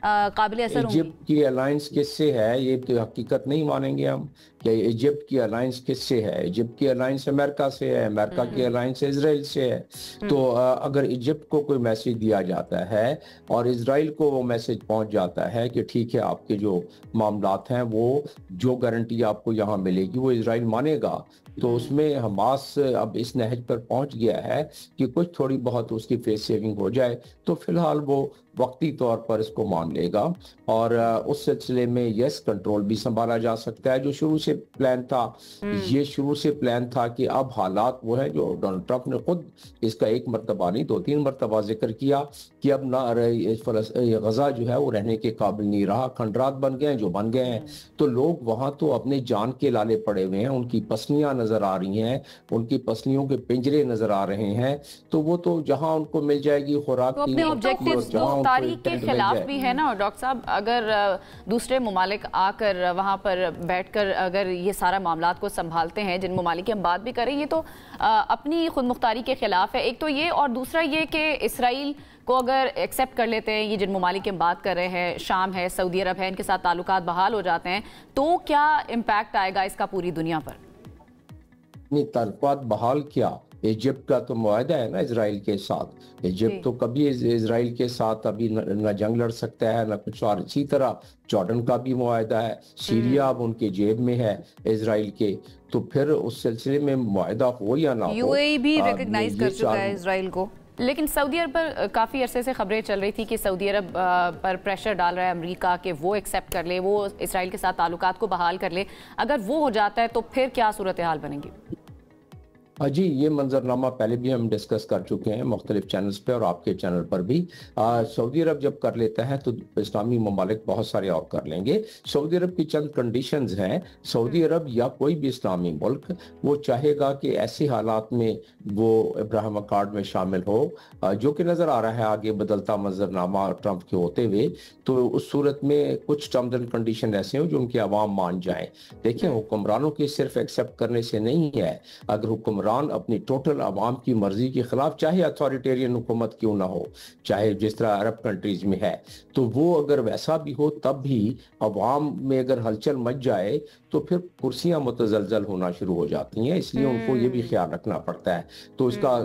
काबिल असर होंगी? इजिप्ट की अलायंस किससे है, ये तो हकीकत नहीं मानेंगे हम कि इजिप्ट की अलायंस किससे है। इजिप्ट की अलायंस अमेरिका से है, अमेरिका की अलायंस इसराइल से है। तो अगर इजिप्ट को कोई मैसेज दिया जाता है और इसराइल को वो मैसेज पहुंच जाता है कि ठीक है आपके जो मामलात हैं वो जो गारंटी आपको यहाँ मिलेगी वो इसराइल मानेगा, तो उसमें हमास अब इस नहज पर पहुंच गया है कि कुछ थोड़ी बहुत उसकी फेस सेविंग हो जाए तो फिलहाल वो वक्ती तौर पर इसको मान लेगा और उस सिलसिले में यस कंट्रोल भी संभाला जा सकता है। जो शुरू से प्लान था, ये शुरू से प्लान था कि अब हालात वो है जो डोनाल्ड ट्रंप ने खुद इसका एक मरतबा नहीं 2-3 मरतबा जिक्र किया कि अब ना गजा जो है वो रहने के काबिल नहीं रहा, खंडरात बन गए हैं जो बन गए हैं। तो लोग वहां तो अपने जान के लाले पड़े हुए हैं, उनकी पसलियां नजर आ रही हैं, उनकी पसलियों के पिंजरे नजर आ रहे हैं, तो वो तो जहां उनको मिल जाएगी खुराक तो अपने ऑब्जेक्टिव्स तारीख के खिलाफ भी है ना डॉक्टर साहब। अगर दूसरे ममालिक आकर वहां पर बैठकर अगर ये सारा मामलात को संभालते हैं, जिन ममालिक की हम बात भी करें, ये तो अपनी खुद मुख्तारी के खिलाफ है। एक तो ये, और दूसरा ये कि इसराइल को अगर एक्सेप्ट कर लेते हैं, ये जिन ममालिक की हम बात कर रहे हैं, शाम है, सऊदी अरब है, इनके साथ ताल्लुकात बहाल हो जाते हैं, तो क्या इम्पैक्ट आएगा इसका पूरी दुनिया पर? नहीं, ताल्लुकात बहाल क्या, इजिप्ट का तो मुआहदा है ना इसराइल के साथ। इजिप्ट तो कभी इसराइल के साथ अभी न जंग लड़ सकता है न कुछ, और इसी तरह जॉर्डन का भी मुआहदा है, सीरिया अब उनके जेब में है इसराइल के, तो फिर उस सिलसिले में मुआहदा हो या ना हो, यूएई भी रिकॉग्नाइज कर चुका है इसराइल को। लेकिन सऊदी अरब पर काफ़ी अरसे से खबरें चल रही थी कि सऊदी अरब पर प्रेशर डाल रहा है अमेरिका कि वो एक्सेप्ट कर ले, वो इसराइल के साथ ताल्लुकात को बहाल कर ले। अगर वो हो जाता है तो फिर क्या सूरत हाल बनेगी? जी, ये मंजरनामा पहले भी हम डिस्कस कर चुके हैं मुख्तलिफ चैनल्स पे और आपके चैनल पर भी। सऊदी अरब जब कर लेता है तो इस्लामी ममालिक बहुत सारे और कर लेंगे। सऊदी अरब की चंद कंडीशंस हैं। सऊदी अरब या कोई भी इस्लामी मुल्क वो चाहेगा कि ऐसे हालात में वो इब्राहिम अकॉर्ड में शामिल हो, जो कि नज़र आ रहा है आगे बदलता मंजरनामा ट्रंप के होते हुए, तो उस सूरत में कुछ टर्म्स एंड कंडीशन ऐसे हो जो उनकी आवाम मान जाए। देखिए, हुक्मरानों की सिर्फ एक्सेप्ट करने से नहीं है, अगर हुक्मरान अपनी टोटल आवाम की मर्जी के खिलाफ, चाहे अथॉरिटेरियन हुकूमत क्यों ना हो, चाहे जिस तरह अरब कंट्रीज में है, तो वो अगर वैसा भी हो तब भी अवाम में अगर हलचल मच जाए तो फिर कुर्सियां मुतजलजल होना शुरू हो जाती हैं। इसलिए उनको ये भी ख्याल रखना पड़ता है। तो इसका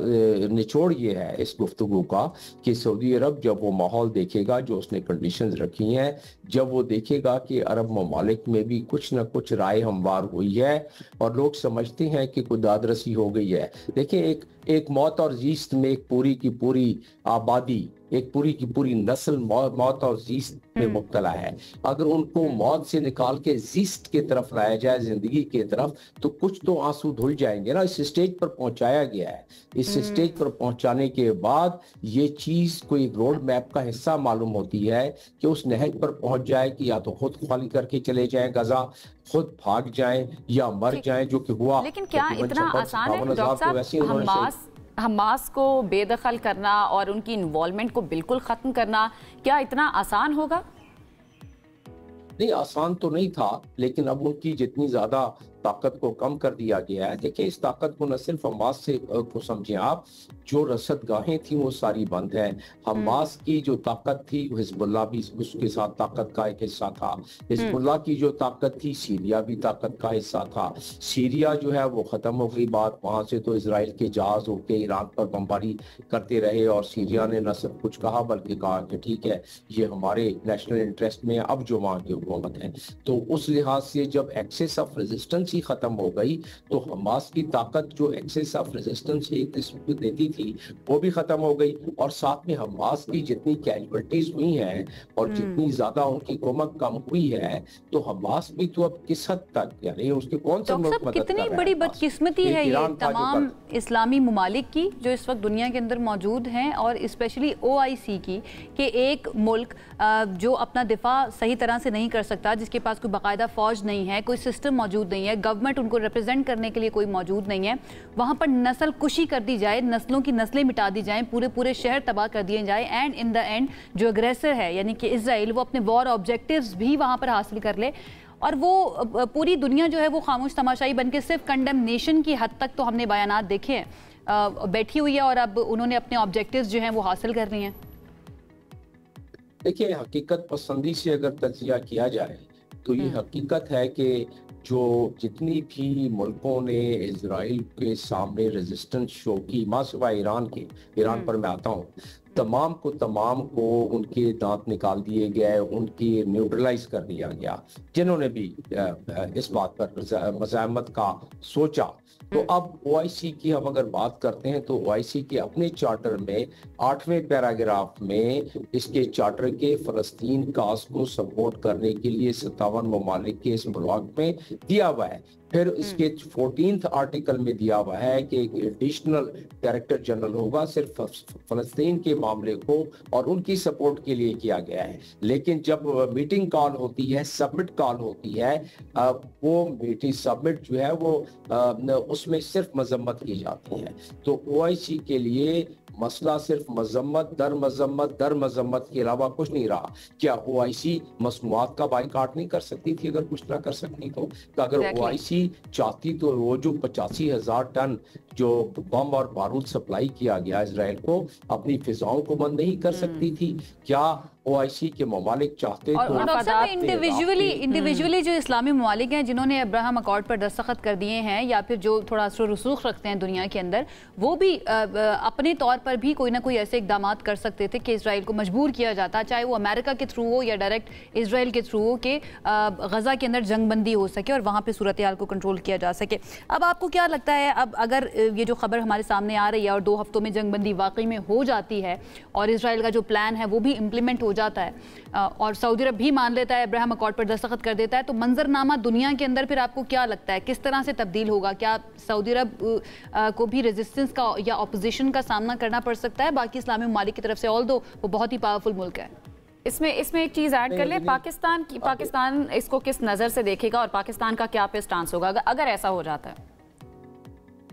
निचोड़ ये है इस गुफ्तगू का कि सऊदी अरब जब वो माहौल देखेगा जो उसने कंडीशंस रखी हैं, जब वो देखेगा कि अरब ममालिक में भी कुछ ना कुछ राय हमवार हुई है और लोग समझते हैं कि कोई दादरसी हो गई है। देखिए, एक मौत और जीस्त में एक पूरी की पूरी आबादी, एक पूरी की पूरी नस्ल मौत और जीस्त में मुब्तला है। अगर उनको मौत से निकाल के जीस्त की तरफ लाया जाए, जिंदगी की तरफ, तो कुछ तो आंसू धुल जाएंगे ना। इस स्टेज पर पहुंचाया गया है। इस स्टेज पर पहुंचाने के बाद ये चीज कोई एक रोड मैप का हिस्सा मालूम होती है कि उस नहज पर पहुंच जाए कि या तो खुद खाली करके चले जाएं गजा, खुद भाग जाएं या मर जाएं, जो कि हुआ। लेकिन क्या इतना आसान है डॉक्टर साहब हमास को बेदखल करना और उनकी इन्वॉल्वमेंट को बिल्कुल खत्म करना, क्या इतना आसान होगा? नहीं, आसान तो नहीं था, लेकिन अब उनकी जितनी ज्यादा ताकत को कम कर दिया गया है। देखिए, इस ताकत को न सिर्फ हमास से को समझें आप, जो रसदगाहें थी वो सारी बंद हैं। हमास की जो ताकत थी हिजबुल्लाह भी उसके साथ ताकत का एक हिस्सा था। हिजबुल्लाह की जो ताकत थी, सीरिया भी ताकत का हिस्सा था। सीरिया जो है वो खत्म हो गई बात, वहां से तो इसराइल के जहाज होके ईरान पर बमबारी करते रहे और सीरिया ने न सिर्फ कुछ कहा बल्कि कहा कि ठीक है ये हमारे नेशनल इंटरेस्ट में अब जो वहां की हुकूमत है। तो उस लिहाज से जब एक्सेस ऑफ रेजिस्टेंस ही खत्म हो गई तो हमास की ताकत जो एक्सेस ऑफ रेजिस्टेंस एक किस्म देती थी वो भी खत्म हो गई। और साथ में हमास की जितनी कैजुअलिटीज हुई हैं और जितनी ज्यादा उनकी कुमक कम हुई है, तो हमास भी तो अब किस हद तक, यानी उसके कौन से मुल्क मदद कर रहे हैं? कितनी बड़ी बदकिस्मती है ये तमाम इस्लामी ममालिक की जो इस वक्त दुनिया के अंदर मौजूद हैं, और स्पेशली OIC की, कि एक मुल्क जो अपना दिफा सही तरह से नहीं कर सकता, जिसके पास कोई बाकायदा फौज नहीं है, कोई सिस्टम मौजूद नहीं है, गवर्नमेंट उनको रिप्रेजेंट करने के लिए कोई मौजूद नहीं है, वहाँ पर नस्ल कुशी कर दी जाए, नस्लों की नस्लें मिटा दी जाएं, पूरे पूरे शहर तबाह कर दिए जाए, एंड इन द एंड जो अग्रेसर है यानी कि इजराइल, वो अपने वॉर ऑब्जेक्टिव्स भी वहाँ पर हासिल कर ले, और वो पूरी दुनिया जो है वो खामोश तमाशाई बन के सिर्फ कंडेमनेशन की हद तक तो हमने बयानात देखे हैं बैठी हुई है, और अब उन्होंने अपने ऑब्जेक्टिव्स जो हैं वो हासिल कर रही हैं। देखिए, हकीकत पसंदी से अगर तजिया किया जाए तो ये हकीकत है कि जो जितनी भी मुल्कों ने इजराइल के सामने रेजिस्टेंस शो की, माँ सिवाय ईरान के, ईरान पर मैं आता हूँ, तमाम को उनके दांत निकाल दिए गए, उनकी न्यूट्रलाइज कर दिया गया, जिन्होंने भी इस बात पर मज़ाहमत का सोचा। तो अब ओआईसी की हम अगर बात करते हैं तो ओआईसी के अपने चार्टर में 8वें पैराग्राफ में इसके चार्टर के फ़लस्तीन काज को सपोर्ट करने के लिए 57 ममालिक के इस ब्लॉक में दिया हुआ है। फिर इसके 14th आर्टिकल में दिया हुआ है कि एक एडिशनल डायरेक्टर जनरल होगा सिर्फ फलस्तीन के मामले को और उनकी सपोर्ट के लिए किया गया है। लेकिन जब मीटिंग कॉल होती है, सबमिट कॉल होती है, वो मीटिंग सबमिट जो है वो उसमें सिर्फ मजम्मत की जाती है। तो ओआईसी के लिए मसला सिर्फ मजम्मत दर मजम्मत के अलावा कुछ नहीं रहा। क्या ओआईसी मसनूआत का बाइकाट नहीं कर सकती थी अगर कुछ ना कर सकती तो अगर ओआईसी चाहती तो वो जो 85,000 टन जो बम और बारूद सप्लाई किया गया इजराइल को, अपनी फिजाओं को बंद नहीं कर सकती थी? क्या ओआईसी के ममालिक चाहते तो इंडिविजुअली जो इस्लामी ममालिक हैं जिन्होंने अब्राहम अकॉर्ड पर दस्तखत कर दिए हैं या फिर जो थोड़ा असर रसूख रखते हैं दुनिया के अंदर, वो भी अपने तौर पर भी कोई ना कोई ऐसे इकदाम कर सकते थे कि इसराइल को मजबूर किया जाता, चाहे वो अमेरिका के थ्रू हो या डायरेक्ट इसराइल के थ्रू हो, कि गजा के अंदर जंगबंदी हो सके और वहाँ पर सूरत हाल को कंट्रोल किया जा सके। अब आपको क्या लगता है, अब अगर ये जो खबर हमारे सामने आ रही है और 2 हफ्तों में जंगबंदी वाकई में हो जाती है और इसराइल का जो प्लान है वो भी इम्प्लीमेंट हो जाता है और सऊदी अरब भी मान लेता है, अब्राहम अकॉर्ड पर दस्तखत कर देता है, तो मंजरनामा दुनिया के अंदर फिर आपको क्या लगता है किस तरह से तब्दील होगा? क्या सऊदी अरब को भी रेजिस्टेंस का या ऑपोजिशन का सामना करना पड़ सकता है बाकी इस्लामी ममालिक की तरफ से, ऑल्दो वो बहुत ही पावरफुल मुल्क है? इसमें एक चीज ऐड कर ले, पाकिस्तान इसको किस नजर से देखेगा और पाकिस्तान का क्या पे स्टांस होगा अगर ऐसा हो जाता है?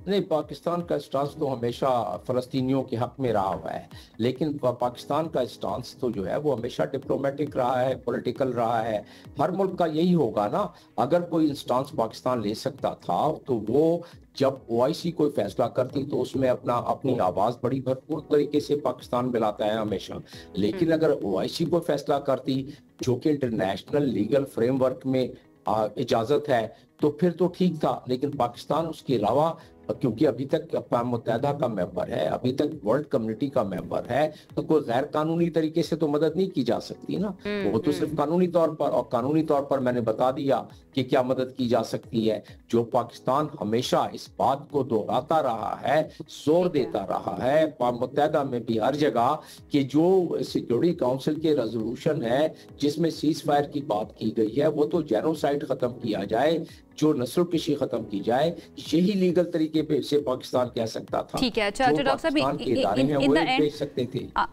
नहीं, पाकिस्तान का स्टांस तो हमेशा फलस्तीनियों के हक में रहा हुआ है, लेकिन पाकिस्तान का स्टांस तो जो है वो हमेशा डिप्लोमेटिक रहा है, पॉलिटिकल रहा है। हर मुल्क का यही होगा ना। अगर कोई स्टांस पाकिस्तान ले सकता था तो वो जब ओआईसी कोई फैसला करती तो उसमें अपनी आवाज बड़ी भरपूर तरीके से पाकिस्तान मिलाता है हमेशा। लेकिन अगर ओआईसी कोई फैसला करती जो कि इंटरनेशनल लीगल फ्रेमवर्क में इजाजत है तो फिर तो ठीक था, लेकिन पाकिस्तान उसके अलावा, क्योंकि अभी तक अक़वाम मुत्तहिदा का मेंबर है, अभी तक वर्ल्ड कम्युनिटी का मेंबर है, तो कोई गैर कानूनी तरीके से तो मदद नहीं की जा सकती ना। वो तो सिर्फ कानूनी तौर पर, और कानूनी तौर पर मैंने बता दिया कि क्या मदद की जा सकती है। जो पाकिस्तान हमेशा इस बात को दोहराता रहा है, जोर देता रहा है अक़वाम मुत्तहिदा में भी हर जगह, कि जो सिक्योरिटी काउंसिल के रेजोल्यूशन है जिसमें सीज फायर की बात की गई है, वो तो जेनोसाइड खत्म किया जाए, जो नस्लकशी खत्म की जाए, यही लीगल तरीके पे से पाकिस्तान कह सकता था। ठीक है, अच्छा डॉक्टर साहब,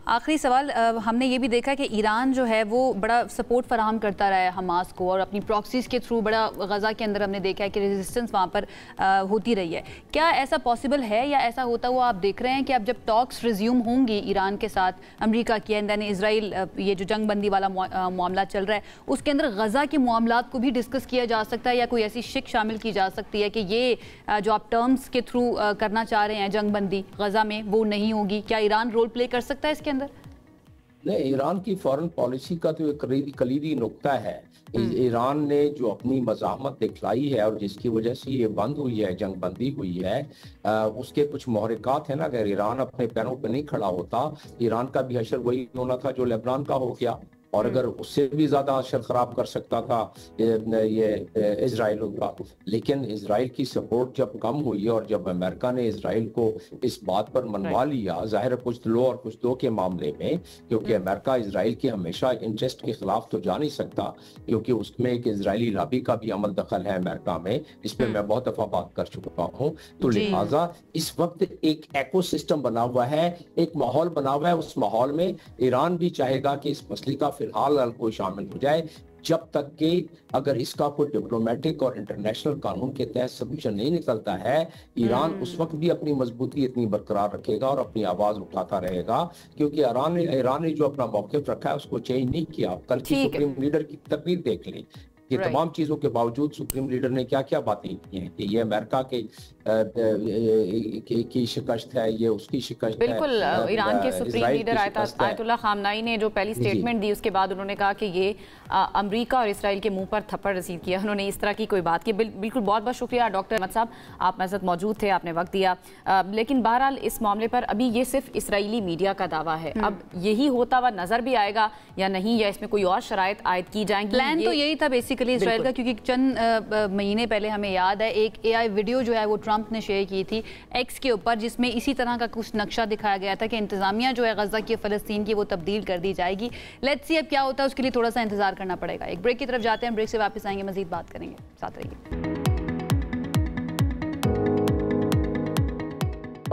आखिरी सवाल, हमने ये भी देखा कि ईरान जो है वो बड़ा सपोर्ट फराहम करता रहा है हमास को और अपनी प्रॉक्सीज के थ्रू बड़ा गजा के अंदर हमने देखा है कि रेजिस्टेंस वहाँ पर होती रही है। क्या ऐसा पॉसिबल है या ऐसा होता हुआ आप देख रहे हैं कि अब जब टॉक्स रिज्यूम होंगी ईरान के साथ अमेरिका की एंड देन इसराइल, ये जो जंगबंदी वाला मामला चल रहा है उसके अंदर गजा के मामलात को भी डिस्कस किया जा सकता है या कोई ऐसी शिक शामिल की जा सकती है कि ये जो आप टर्म्स के थ्रू करना चाह रहे हैं जंगबंदी गजा में वो नहीं होगी? क्या ईरान रोल प्ले कर सकता है इसके अंदर? नहीं, ईरान की फॉरेन पॉलिसी का तो एक कलीदी नुक्ता है। ईरान ने जो अपनी मज़ाहमत दिखलाई है और जिसकी वजह से ये बंद हुई है, जंगबंदी हुई है, उसके कुछ महरिकात है ना। अगर ईरान अपने पैरों पर नहीं खड़ा होता, ईरान का भी हशर वही होना था जो लेबनान का हो गया, और अगर उससे भी ज्यादा असर खराब कर सकता था ये इजराइल का। लेकिन इजराइल की सपोर्ट जब कम हुई और जब अमेरिका ने इजराइल को इस बात पर मनवा लिया, जाहिर है कुछ लो और कुछ दो के मामले में, क्योंकि अमेरिका इजराइल के हमेशा इंटरेस्ट के खिलाफ तो जा नहीं सकता, क्योंकि उसमें एक इजरायली लॉबी का भी अमल दखल है अमेरिका में, इस पर मैं बहुत दफा बात कर चुका हूँ। तो लिहाजा इस वक्त एक इकोसिस्टम बना हुआ है, एक माहौल बना हुआ है। उस माहौल में ईरान भी चाहेगा कि इस मसले का फिलहाल कोई शामिल हो जाए, जब तक कि अगर इसका कोई डिप्लोमेटिक और इंटरनेशनल कानून के तहत सोल्यूशन नहीं निकलता है, ईरान उस वक्त भी अपनी मजबूती इतनी बरकरार रखेगा और अपनी आवाज उठाता रहेगा, क्योंकि ईरान ने जो अपना मौक़िफ़ रखा है उसको चेंज नहीं किया। कल की सुप्रीम लीडर की तकरीर देख ली, ये तमाम चीजों के बावजूद सुप्रीम लीडर ने क्या क्या बातें की हैं कि ये अमेरिका की शिकस्त है, ये उसकी शिकस्त है। बिल्कुल, ईरान के सुप्रीम लीडर आयतुल्लाह खामनाई ने जो पहली स्टेटमेंट दी उसके बाद उन्होंने कहा कि ये अमेरिका और इसराइल के मुंह पर थप्पड़ रसीद किया। उन्होंने इस तरह की कोई बात की। बिल्कुल, बहुत बहुत शुक्रिया डॉक्टर अहमद साहब, आप मेरे साथ मौजूद थे, आपने वक्त दिया। लेकिन बहरहाल इस मामले पर अभी ये सिर्फ इसराइली मीडिया का दावा है, अब यही होता हुआ नजर भी आएगा या नहीं, या इसमें कोई और शराइत आयद की जाएंगी। प्लान तो यही था बेसिकली इसराइल का, क्योंकि चंद महीने पहले हमें याद है एक AI वीडियो जो है वो ट्रंप ने शेयर की थी एक्स के ऊपर, जिसमें इसी तरह का कुछ नक्शा दिखाया गया था कि इंतजामिया जो है गजा की, फ़लस्तीन की, वो तब्दील कर दी जाएगी। लेट्स सी अब क्या होता है, उसके लिए थोड़ा सा इंतजार करना पड़ेगा। एक ब्रेक की तरफ जाते हैं, ब्रेक से वापस आएंगे, मजीद बात करेंगे, साथ रहिए।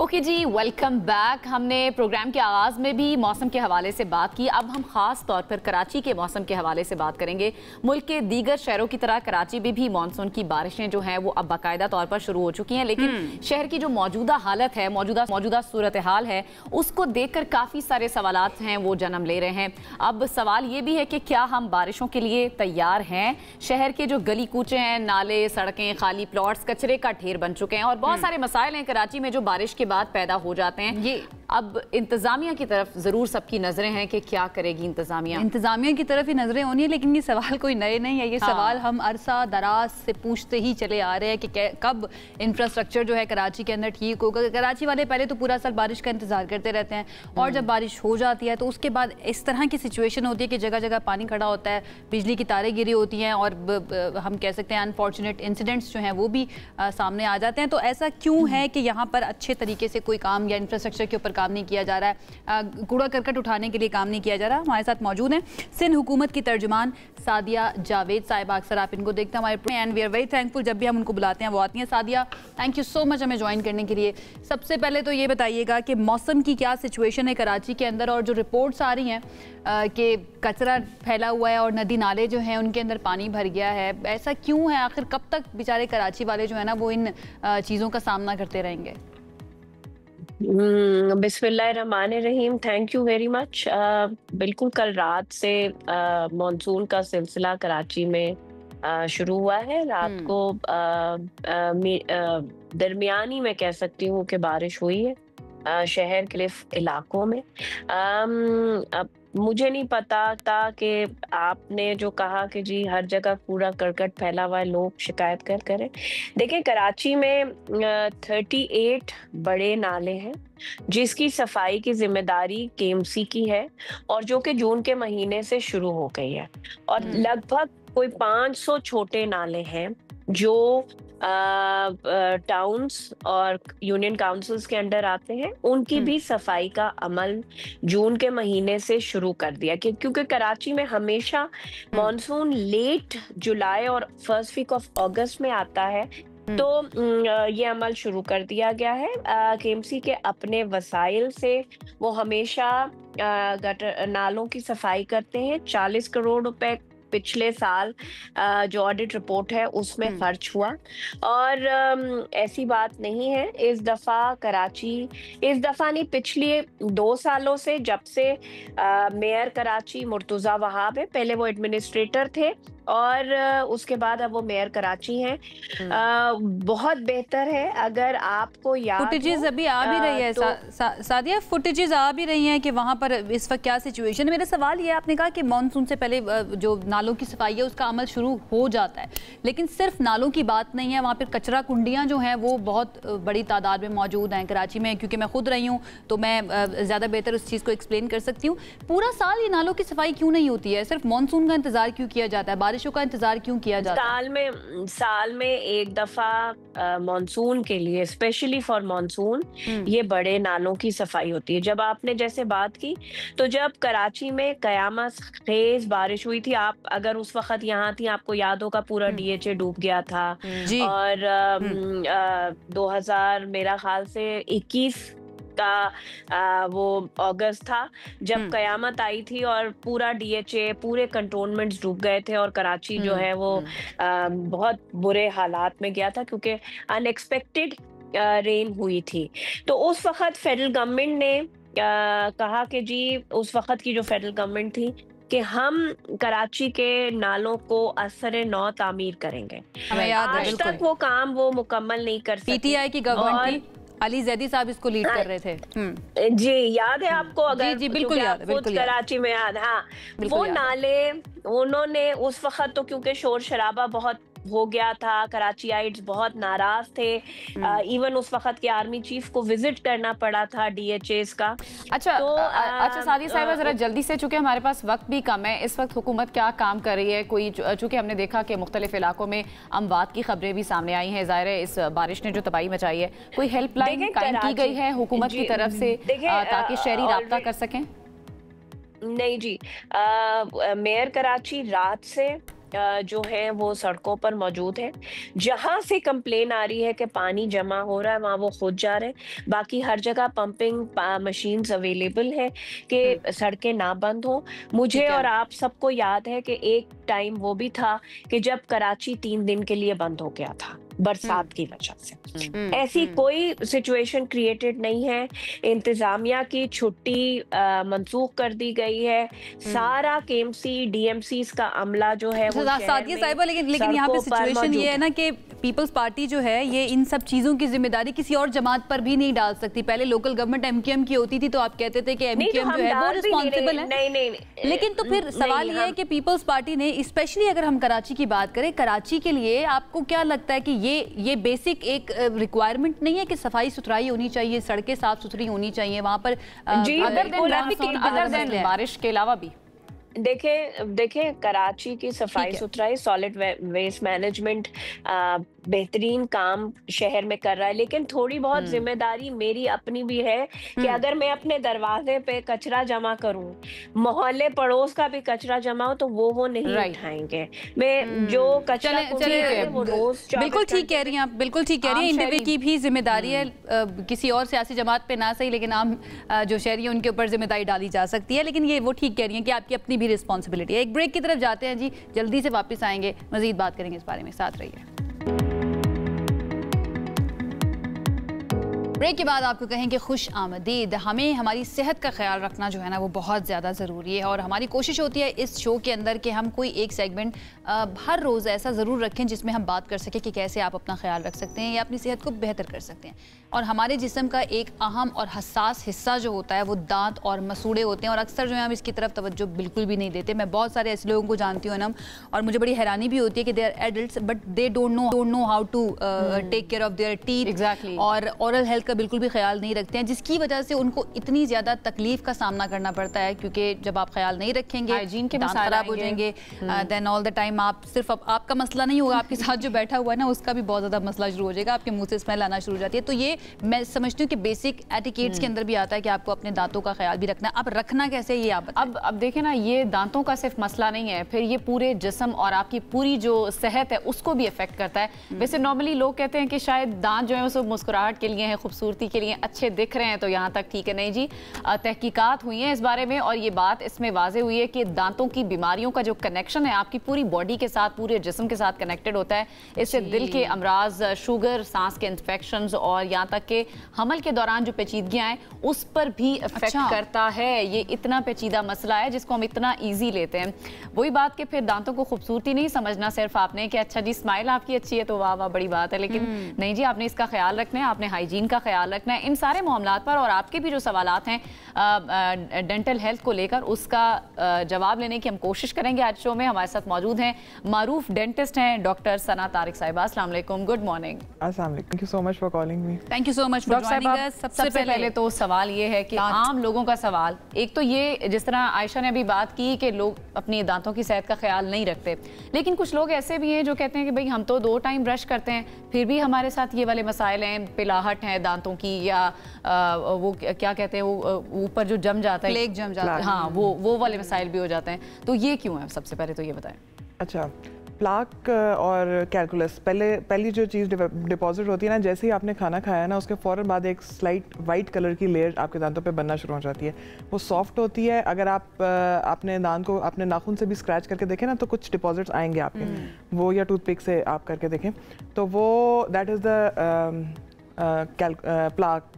Okay ji, welcome back. हमने प्रोग्राम के आगाज़ में भी मौसम के हवाले से बात की। अब हम ख़ास तौर पर कराची के मौसम के हवाले से बात करेंगे। मुल्क के दीगर शहरों की तरह कराची में भी मानसून की बारिशें जो हैं वो अब बाकायदा तौर पर शुरू हो चुकी हैं, लेकिन शहर की जो मौजूदा हालत है, मौजूदा सूरत हाल है, उसको देखकर काफ़ी सारे सवालात हैं वो जन्म ले रहे हैं। अब सवाल ये भी है कि क्या हम बारिशों के लिए तैयार हैं? शहर के जो गली कूचे हैं, नाले, सड़कें, खाली प्लॉट्स, कचरे का ढेर बन चुके हैं और बहुत सारे मसाइल हैं कराची में जो बारिश के बाद पैदा हो जाते हैं। ये अब इंतजामिया की तरफ जरूर सबकी नजरें हैं कि क्या करेगी इंतजामिया की तरफ ही नजरें होनी है, लेकिन ये सवाल कोई नए नहीं है। ये सवाल हम अरसा दराज से पूछते ही चले आ रहे हैं कि कब इंफ्रास्ट्रक्चर जो है कराची के अंदर ठीक होगा। कराची वाले पहले तो पूरा साल बारिश का इंतजार करते रहते हैं और जब बारिश हो जाती है तो उसके बाद इस तरह की सिचुएशन होती है कि जगह जगह पानी खड़ा होता है, बिजली की तारें गिरी होती हैं और हम कह सकते हैं अनफॉर्चुनेट इंसिडेंट्स जो हैं वो भी सामने आ जाते हैं। तो ऐसा क्यों है कि यहाँ पर अच्छे तरीके से कोई काम या इंफ्रास्ट्रक्चर के ऊपर काम नहीं किया जा रहा है, कूड़ा करकट उठाने के लिए काम नहीं किया जा रहा? हमारे साथ मौजूद हैं सिंध हुकूमत की तर्जुमान सादिया जावेद साहिबा। अक्सर आप इनको देखते हैं हमारे and we are very thankful, जब भी हम उनको बुलाते हैं वो आती हैं। Sadia, thank you so much हमें ज्वाइन करने के लिए। सबसे पहले तो ये बताइएगा कि मौसम की क्या सिचुएशन है कराची के अंदर, और जो रिपोर्ट्स आ रही हैं कि कचरा फैला हुआ है और नदी नाले जो हैं उनके अंदर पानी भर गया है, ऐसा क्यों है? आखिर कब तक बेचारे कराची वाले जो है ना वो इन चीज़ों का सामना करते रहेंगे? बिस्मिल्लाहिर्रहमानिर्रहीम, थैंक यू वेरी मच। बिल्कुल, कल रात से मॉनसून का सिलसिला कराची में शुरू हुआ है। रात को दरमियानी मैं कह सकती हूँ कि बारिश हुई है शहर के इलाकों में। अब मुझे नहीं पता था कि आपने जो कहा कि जी हर जगह कूड़ा करकट फैला हुआ है, लोग शिकायत करें। देखिए, कराची में 38 बड़े नाले हैं जिसकी सफाई की जिम्मेदारी KMC की है और जो कि जून के महीने से शुरू हो गई है, और लगभग कोई 500 छोटे नाले हैं जो टाउन्स और यूनियन काउंसिल्स के अंडर आते हैं। उनकी भी सफाई का अमल जून के महीने से शुरू कर दिया, क्योंकि कराची में हमेशा मॉनसून लेट जुलाई और फर्स्ट वीक ऑफ अगस्त में आता है, तो ये अमल शुरू कर दिया गया है। KMC के अपने वसाइल से वो हमेशा गटर नालों की सफाई करते हैं। 40 करोड़ रुपए पिछले साल जो ऑडिट रिपोर्ट है उसमें खर्च हुआ, और ऐसी बात नहीं है इस दफा नहीं, पिछले 2 सालों से जब से मेयर कराची मुर्तुजा वहाब है, पहले वो एडमिनिस्ट्रेटर थे और उसके बाद अब वो मेयर कराची हैं। बहुत बेहतर है। अगर आपको याद फुटेजेस अभी आ भी रही है सादिया, फुटेजेस आ भी रही हैं कि वहाँ पर इस वक्त क्या सिचुएशन है। मेरा सवाल ये, आपने कहा कि मानसून से पहले जो नालों की सफाई है उसका अमल शुरू हो जाता है, लेकिन सिर्फ नालों की बात नहीं है, वहाँ पर कचरा कुंडियाँ जो हैं वो बहुत बड़ी तादाद में मौजूद हैं कराची में। क्योंकि मैं खुद रही हूँ तो मैं ज़्यादा बेहतर उस चीज़ को एक्सप्लेन कर सकती हूँ। पूरा साल ये नालों की सफाई क्यों नहीं होती है? सिर्फ मानसून का इंतजार क्यों किया जाता है? बारिशों का इंतजार क्यों किया जाता है? साल में एक दफा मॉनसून के लिए, स्पेशली फॉर मॉनसून, ये बड़े नालों की सफाई होती है। जब आपने जैसे बात की, तो जब कराची में कयामत खेज बारिश हुई थी, आप अगर उस वक्त यहाँ थी, आपको याद होगा पूरा DHA डूब गया था। और 2000 मेरा ख्याल से 21 का वो अगस्त था जब कयामत आई थी और पूरा DHA, पूरे कंटोनमेंट्स डूब गए थे और कराची जो है वो बहुत बुरे हालात में गया था, क्योंकि अनएक्सपेक्टेड रेन हुई थी। तो उस वक्त फेडरल गवर्नमेंट ने कहा कि जी, उस वक्त की जो फेडरल गवर्नमेंट थी कि हम कराची के नालों को असर नौ तामीर करेंगे। हमें याद है, आज बिल्कुल। तक वो काम वो मुकम्मल नहीं कर सके। पीटीआई की गवर्नमेंट थी, अली जैदी साहब इसको लीड कर रहे थे। जी याद है आपको? अगर जी बिल्कुल क्योंकि याद है, आप खुद बिल्कुल याद। कराची में याद, हाँ बिल्कुल वो याद है। नाले उन्होंने उस वक्त तो क्योंकि शोर शराबा बहुत हो गया था, कराचीआइट्स बहुत नाराज थे, इवन उस वक्त के आर्मी चीफ को विजिट करना पड़ा था डीएचएस का। अच्छा तो अच्छा सादिया साहिबा, जरा जल्दी से, चूंकि हमारे पास वक्त भी कम है, इस वक्त हुकूमत क्या काम कर रही है? कोई, चूंकि हमने देखा कि मुख्तलिफ इलाकों में अमवात की खबरें भी सामने आई हैं, ज़ाहिर है इस बारिश ने जो तबाही मचाई है, कोई हेल्पलाइन कायम की गई है हुकूमत की तरफ से ताकि शहरी राब्ता कर सकें? नहीं जी, मेयर कराची रात से जो है वो सड़कों पर मौजूद है। जहां से कंप्लेन आ रही है कि पानी जमा हो रहा है वहां वो खुद जा रहे हैं। बाकी हर जगह पंपिंग मशीन्स अवेलेबल है कि सड़कें ना बंद हो। मुझे और आप सबको याद है कि एक टाइम वो भी था कि जब कराची 3 दिन के लिए बंद हो गया था बरसात की वजह से। ऐसी कोई सिचुएशन क्रिएटेड नहीं है। इंतजामिया की छुट्टी मंसूख कर दी गई है। सारा केएमसी डीएमसी का अमला जो है वो सादिया साहिबा, लेकिन यहाँ पे सिचुएशन ये है ना कि पीपल्स पार्टी जो है ये इन सब चीजों की जिम्मेदारी किसी और जमात पर भी नहीं डाल सकती। पहले लोकल गवर्नमेंट एमक्यूएम की होती थी तो आप कहते थे कि एमक्यूएम जो है वो रिस्पॉन्सिबल है। नहीं, लेकिन तो फिर सवाल ये है कि पीपल्स पार्टी ने, स्पेशली अगर हम कराची की बात करें, कराची के लिए आपको क्या लगता है कि ये बेसिक एक रिक्वायरमेंट नहीं है कि सफाई सुथराई होनी चाहिए, सड़कें साफ सुथरी होनी चाहिए वहां पर, अदर देन बारिश के अलावा भी? देखें कराची की सफाई सुथराई, सॉलिड वेस्ट मैनेजमेंट बेहतरीन काम शहर में कर रहा है, लेकिन थोड़ी बहुत जिम्मेदारी मेरी अपनी भी है कि अगर मैं अपने दरवाजे पे कचरा जमा करूं, मोहल्ले पड़ोस का भी कचरा जमा हो, तो वो नहीं उठाएंगे। मैं जो कचरा वो रोज, बिल्कुल ठीक कह रही हैं आप, बिल्कुल ठीक कह रही हैं। इंडिविजुअल की भी जिम्मेदारी है, किसी और सियासी जमात पे ना सही, लेकिन आम जो शहरी है उनके ऊपर जिम्मेदारी डाली जा सकती है। लेकिन ये वो ठीक कह रही हैं कि आपकी अपनी भी रिस्पॉन्सिबिलिटी है। एक ब्रेक की तरफ जाते हैं जी, जल्दी से वापस आएंगे, मजीद बात करेंगे इस बारे में, साथ रहिए। ब्रेक के बाद आपको कहें कि खुश आमदीद। हमें हमारी सेहत का ख्याल रखना जो है ना वो बहुत ज़्यादा ज़रूरी है, और हमारी कोशिश होती है इस शो के अंदर कि हम कोई एक सेगमेंट हर रोज़ ऐसा ज़रूर रखें जिसमें हम बात कर सकें कि कैसे आप अपना ख्याल रख सकते हैं या अपनी सेहत को बेहतर कर सकते हैं। और हमारे जिस्म का एक अहम और हसास हिस्सा जो होता है वो दांत और मसूड़े होते हैं, और अक्सर जो है हम इसकी तरफ तवज्जो बिल्कुल भी नहीं देते। मैं बहुत सारे ऐसे लोगों को जानती हूँ ना, और मुझे बड़ी हैरानी भी होती है कि they are adults but they don't know how to take care of their teeth, और ओरल हेल्थ का बिल्कुल भी ख्याल नहीं रखते हैं, जिसकी वजह से उनको इतनी ज़्यादा तकलीफ का सामना करना पड़ता है। क्योंकि जब आप ख्याल नहीं रखेंगे, हाइजीन के दांत खराब हो जाएंगे, देन ऑल द टाइम आप सिर्फ आपका मसला नहीं होगा, आपके साथ जो बैठा हुआ है ना उसका भी बहुत ज़्यादा मसला शुरू हो जाएगा, आपके मुंह से स्मेल आना शुरू हो जाती है। तो ये मैं समझती हूँ कि बेसिक एटिकेट्स के अंदर भी आता है कि आपको अपने दांतों का ख्याल भी रखना है। अब रखना कैसे ये आप बताएं। अब देखें ना, ये दांतों का सिर्फ मसला नहीं है, फिर ये पूरे जिस्म और आपकी पूरी जो सेहत है उसको भी इफेक्ट करता है। वैसे नॉर्मली लोग कहते हैं कि शायद दांत जो है वो सब मुस्कुराहट के लिए हैं, खूबसूरती के लिए, अच्छे दिख रहे हैं, तो यहाँ तक ठीक है। नहीं जी, तहकीकात हुई हैं इस बारे में, और ये बात इसमें वाज़ेह हुई है कि दांतों की बीमारियों का जो कनेक्शन है आपकी पूरी बॉडी के साथ, पूरे जिस्म के साथ कनेक्टेड होता है। इससे दिल के अमराज, शुगर, सांस के इन्फेक्शंस, और यहाँ तक कि हमल के दौरान जो पेचीदगियाँ हैं उस पर भी इफेक्ट करता है। ये इतना पेचीदा मसला है जिसको हम इतना ईजी लेते हैं। वही बात कि फिर दांतों को खूबसूरती नहीं समझना सिर्फ आपने कि अच्छा जी स्माइल आपकी अच्छी है तो वाह वाह बड़ी बात है, लेकिन नहीं जी, आपने इसका ख्याल रखना है, आपने हाइजीन का ख्याल रखना है। इन सारे मामलात पर और आपके भी जो सवालात हैं डेंटल हेल्थ को लेकर, उसका जवाब लेने की हम कोशिश करेंगे। आज शो में हमारे साथ मौजूद हैं मारूफ डेंटिस्ट हैं डॉक्टर सना तारिक साहिबा। अस्सलाम वालेकुम, गुड मॉर्निंग। अस्सलाम वालेकुम, thank you so much for calling me. Thank you so much for joining us. सबसे पहले तो सवाल ये है कि आम लोगों का सवाल, एक तो ये जिस तरह आयशा ने अभी बात की कि लोग अपनी दांतों की सेहत का ख्याल नहीं रखते, लेकिन कुछ लोग ऐसे भी हैं जो कहते हैं कि भाई हम तो 2 टाइम ब्रश करते हैं, फिर भी हमारे साथ ये वाले मसाइल हैं, पिलाहट है दांतों की, या वो क्या कहते हैं, वो ऊपर जो जम जाता है, प्लेग जम जाता है, हाँ वो वाले मसाइल भी हो जाते हैं। तो ये क्यों है, सबसे पहले तो ये बताएं। अच्छा, प्लाक और कैलकुलस, पहली जो चीज़ डिपॉजिट होती है ना, जैसे ही आपने खाना खाया ना उसके फ़ौरन बाद एक स्लाइट वाइट कलर की लेयर आपके दांतों पे बनना शुरू हो जाती है। वो सॉफ्ट होती है। अगर आप अपने दांत को अपने नाखून से भी स्क्रैच करके देखें ना तो कुछ डिपॉजिट्स आएंगे आपके, वो या टूथपिक से आप करके देखें तो वो दैट इज़ द प्लाक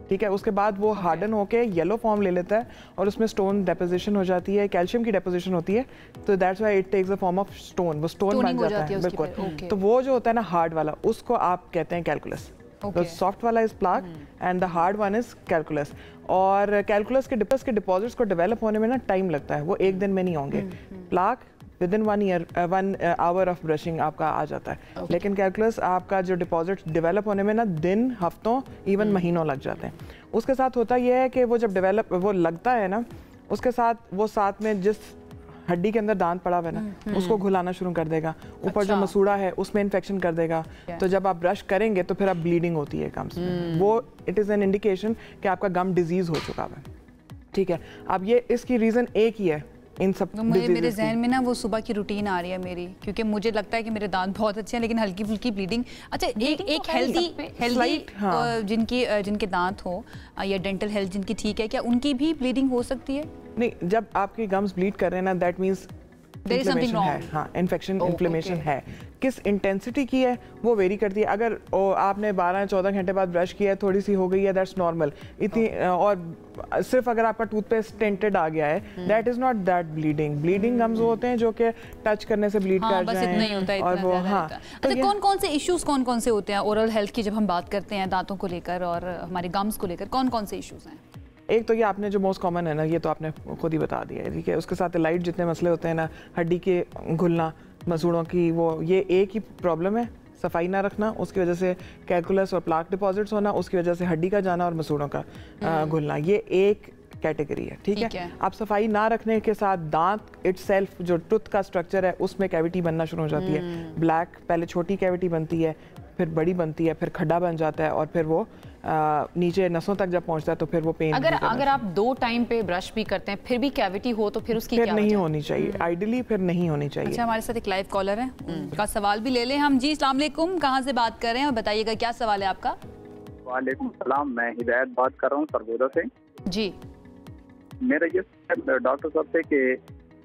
ठीक है, उसके बाद वो हार्डन होके येलो फॉर्म ले लेता है और उसमें स्टोन डेपोजिशन हो जाती है, कैल्शियम की डेपोजिशन होती है, तो that's why it takes the form of stone, वो स्टोन बन जाता है बिल्कुल। तो वो जो होता है ना हार्ड वाला, उसको आप कहते हैं कैलकुलस। तो सॉफ्ट वाला is plaque and the hard one is calculus. और कैलकुलस के डिपॉजिट्स को डेवलप होने में ना टाइम लगता है, वो एक दिन में नहीं होंगे। Plaque with in 1 hour of brushing आपका आ जाता है, लेकिन कैलकुलस आपका जो डिपॉजिट डेवलप होने में ना दिन, हफ्तों, इवन महीनों लग जाते हैं। उसके साथ होता यह है कि वो जब वो लगता है ना, उसके साथ वो साथ में जिस हड्डी के अंदर दांत पड़ा हुआ है ना, उसको घुलाना शुरू कर देगा। ऊपर जो मसूड़ा है उसमें इन्फेक्शन कर देगा। तो जब आप ब्रश करेंगे तो फिर आप ब्लीडिंग होती है गम्स में, वो इट इज़ एन इंडिकेशन कि आपका गम डिजीज हो चुका है। ठीक है, अब ये इसकी रीज़न एक ही है इन सब। तो मेरे जहन में ना वो सुबह की रूटीन आ रही है मेरी, क्योंकि मुझे लगता है कि मेरे दांत बहुत अच्छे हैं लेकिन हल्की फुल्की ब्लीडिंग। अच्छा, एक हेल्दी जिनके दांत हो या डेंटल हेल्थ जिनकी ठीक है, क्या उनकी भी ब्लीडिंग हो सकती है? नहीं, जब आपकी गम्स ब्लीड कर रहे हैं ना, दैट मीन्स इन्फ्लेमेशन है। हाँ, इन्फेक्शन इन्फ्लेमेशन है। किस इंटेंसिटी की है वो वेरी करती है। अगर आपने 12-14 घंटे बाद ब्रश किया है, थोड़ी सी हो गई है, दैट्स नॉर्मल। इतनी और सिर्फ अगर आपका टूथपेस्ट टेंटेड आ गया है, that is not that bleeding. Bleeding gums होते हैं जो कि टच करने से ब्लीड कर जाएं। और वो हाँ, तो कौन से इश्यूज कौन से होते हैं ओरल हेल्थ की जब हम बात करते हैं दांतों को लेकर और हमारे गम्स को लेकर, कौन से इश्यूज हैं? एक तो ये आपने जो मोस्ट कॉमन है ना, ये तो आपने खुद ही बता दिया है, ठीक है। उसके साथ लाइट जितने मसले होते हैं ना, हड्डी के घुलना, मसूड़ों की, वो ये एक ही प्रॉब्लम है, सफाई ना रखना, उसकी वजह से कैलकुलस और प्लाक डिपॉजिट्स होना, उसकी वजह से हड्डी का जाना और मसूड़ों का घुलना, ये एक कैटेगरी है। ठीक है, आप सफाई ना रखने के साथ दांत इटसेल्फ जो टूथ का स्ट्रक्चर है उसमें कैविटी बनना शुरू हो जाती है। ब्लैक, पहले छोटी कैविटी बनती है, फिर बड़ी बनती है, फिर खड्डा बन जाता है और फिर वो नीचे नसों तक जब पहुंचता है तो फिर वो पेन। अगर आप 2 टाइम पे ब्रश भी करते हैं फिर भी कैविटी हो तो फिर उसकी फिर क्या नहीं होनी चाहिए, आइडियली फिर नहीं होनी चाहिए। अच्छा, हमारे साथ एक लाइव कॉलर है, उनका सवाल भी ले लें हम। जी, अस्सलाम वालेकुम, कहाँ से बात कर रहे हैं और बताइएगा क्या सवाल है आपका? वालेकुम सलाम, मैं हिदायत बात कर रहा हूँ सरगोदा से। जी, मेरा ये डॉक्टर साहब से कि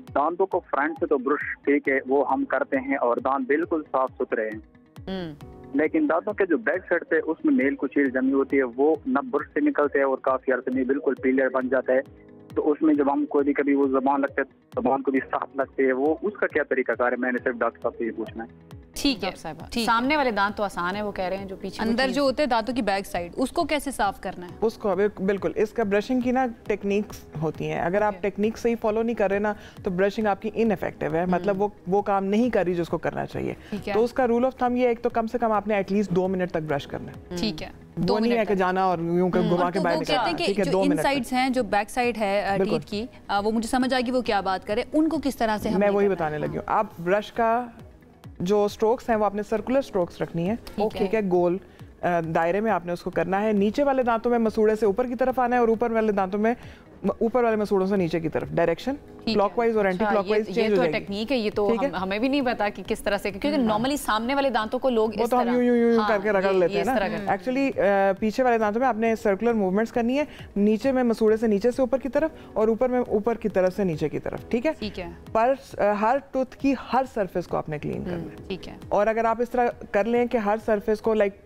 दांतों को फ्रंट से तो ब्रश ठीक है वो हम करते हैं और दांत बिल्कुल साफ सुथरे हैं, लेकिन दांतों के जो बैक साइड पे उसमें नेल कुचील जमी होती है, वो न ब्रश से निकलते हैं और काफी अर्से में बिल्कुल पीलर बन जाता है। तो उसमें जब हम कोई कभी वो जबान लगता है, जबान को भी साफ लगती है, वो उसका क्या तरीका कार है? मैंने सिर्फ डॉक्टर साहब से ये पूछना है। ठीक है, सामने वाले दांत तो आसान है, वो कह रहे हैं जो पीछे अंदर जो होते हैं दांतों की बैक साइड, उसको कैसे साफ करना है? उसको बिल्कुल, इसका ब्रशिंग की ना टेक्निक्स होती हैं। अगर आप टेक्निक सही फॉलो नहीं कर रहे ना, तो ब्रशिंग आपकी इनइफेक्टिव है, मतलब वो काम नहीं कर रही जिसको करना चाहिए। तो उसका रूल ऑफ थंब ये है, एक तो कम से कम आपने एटलीस्ट 2 मिनट तक ब्रश करना है। ठीक है, वो नहीं है कि जाना और यूं घुमा के बाहर निकलना। ठीक है, जो इनसाइड्स हैं, जो बैक साइड है टीथ की, वो मुझे समझ आ गई वो क्या बात करे, उनको किस तरह से मैं वही बताने लगी हूँ। आप ब्रश का जो स्ट्रोक्स हैं वो आपने सर्कुलर स्ट्रोक्स रखनी है, ठीक है, गोल दायरे में आपने उसको करना है। नीचे वाले दांतों में मसूड़े से ऊपर की तरफ आना है और ऊपर वाले दांतों में ऊपर वाले मसूड़ों से नीचे की तरफ, डायरेक्शन क्लॉकवाइज और एंटी क्लॉकवाइज चेंज हो जाएगी। टेक्निक है ये, तो हमें भी नहीं पता कि किस तरह से, क्योंकि नॉर्मली सामने वाले दांतों को लोग इस तरह यूं करके रगड़ लेते हैं ना। एक्चुअली पीछे वाले दांतों में आपने सर्कुलर मूवमेंट्स करनी है, नीचे में मसूड़े से नीचे से ऊपर की तरफ और ऊपर में ऊपर की तरफ से नीचे की तरफ। ठीक है, पर हर टूथ की हर सरफेस को आपने क्लीन करना है। ठीक है, और अगर आप इस तरह कर लें कि हर सरफेस को लाइक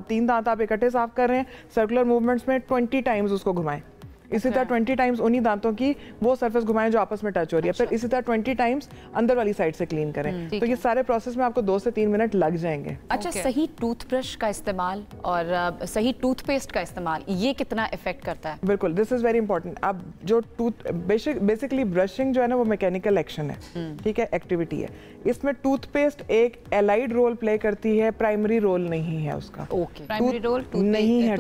3 दांत आप इकट्ठे साफ कर रहे हैं, सर्कुलर मूवमेंट्स में 20 टाइम्स उसको घुमाएं। इसी तरह 20 टाइम्स उन्हीं दांतों की वो सरफेस घुमाएं जो आपस में टच हो रही है। फिर इसी तरह 20 टाइम्स अंदर वाली साइड से क्लीन करें। तो ये सारे प्रोसेस में आपको 2 से 3 मिनट लग जाएंगे। अच्छा, सही टूथब्रश का इस्तेमाल और सही टूथपेस्ट का इस्तेमाल, ये कितना इफेक्ट करता है? बिल्कुल, दिस इज वेरी इंपॉर्टेंट। अब जो बेसिकली ब्रशिंग जो है ना वो मैकेनिकल एक्शन है, ठीक है, एक्टिविटी है। इसमें टूथपेस्ट एक एलाइड रोल प्ले करती है, प्राइमरी रोल नहीं है उसका। प्राइमरी रोल नहीं है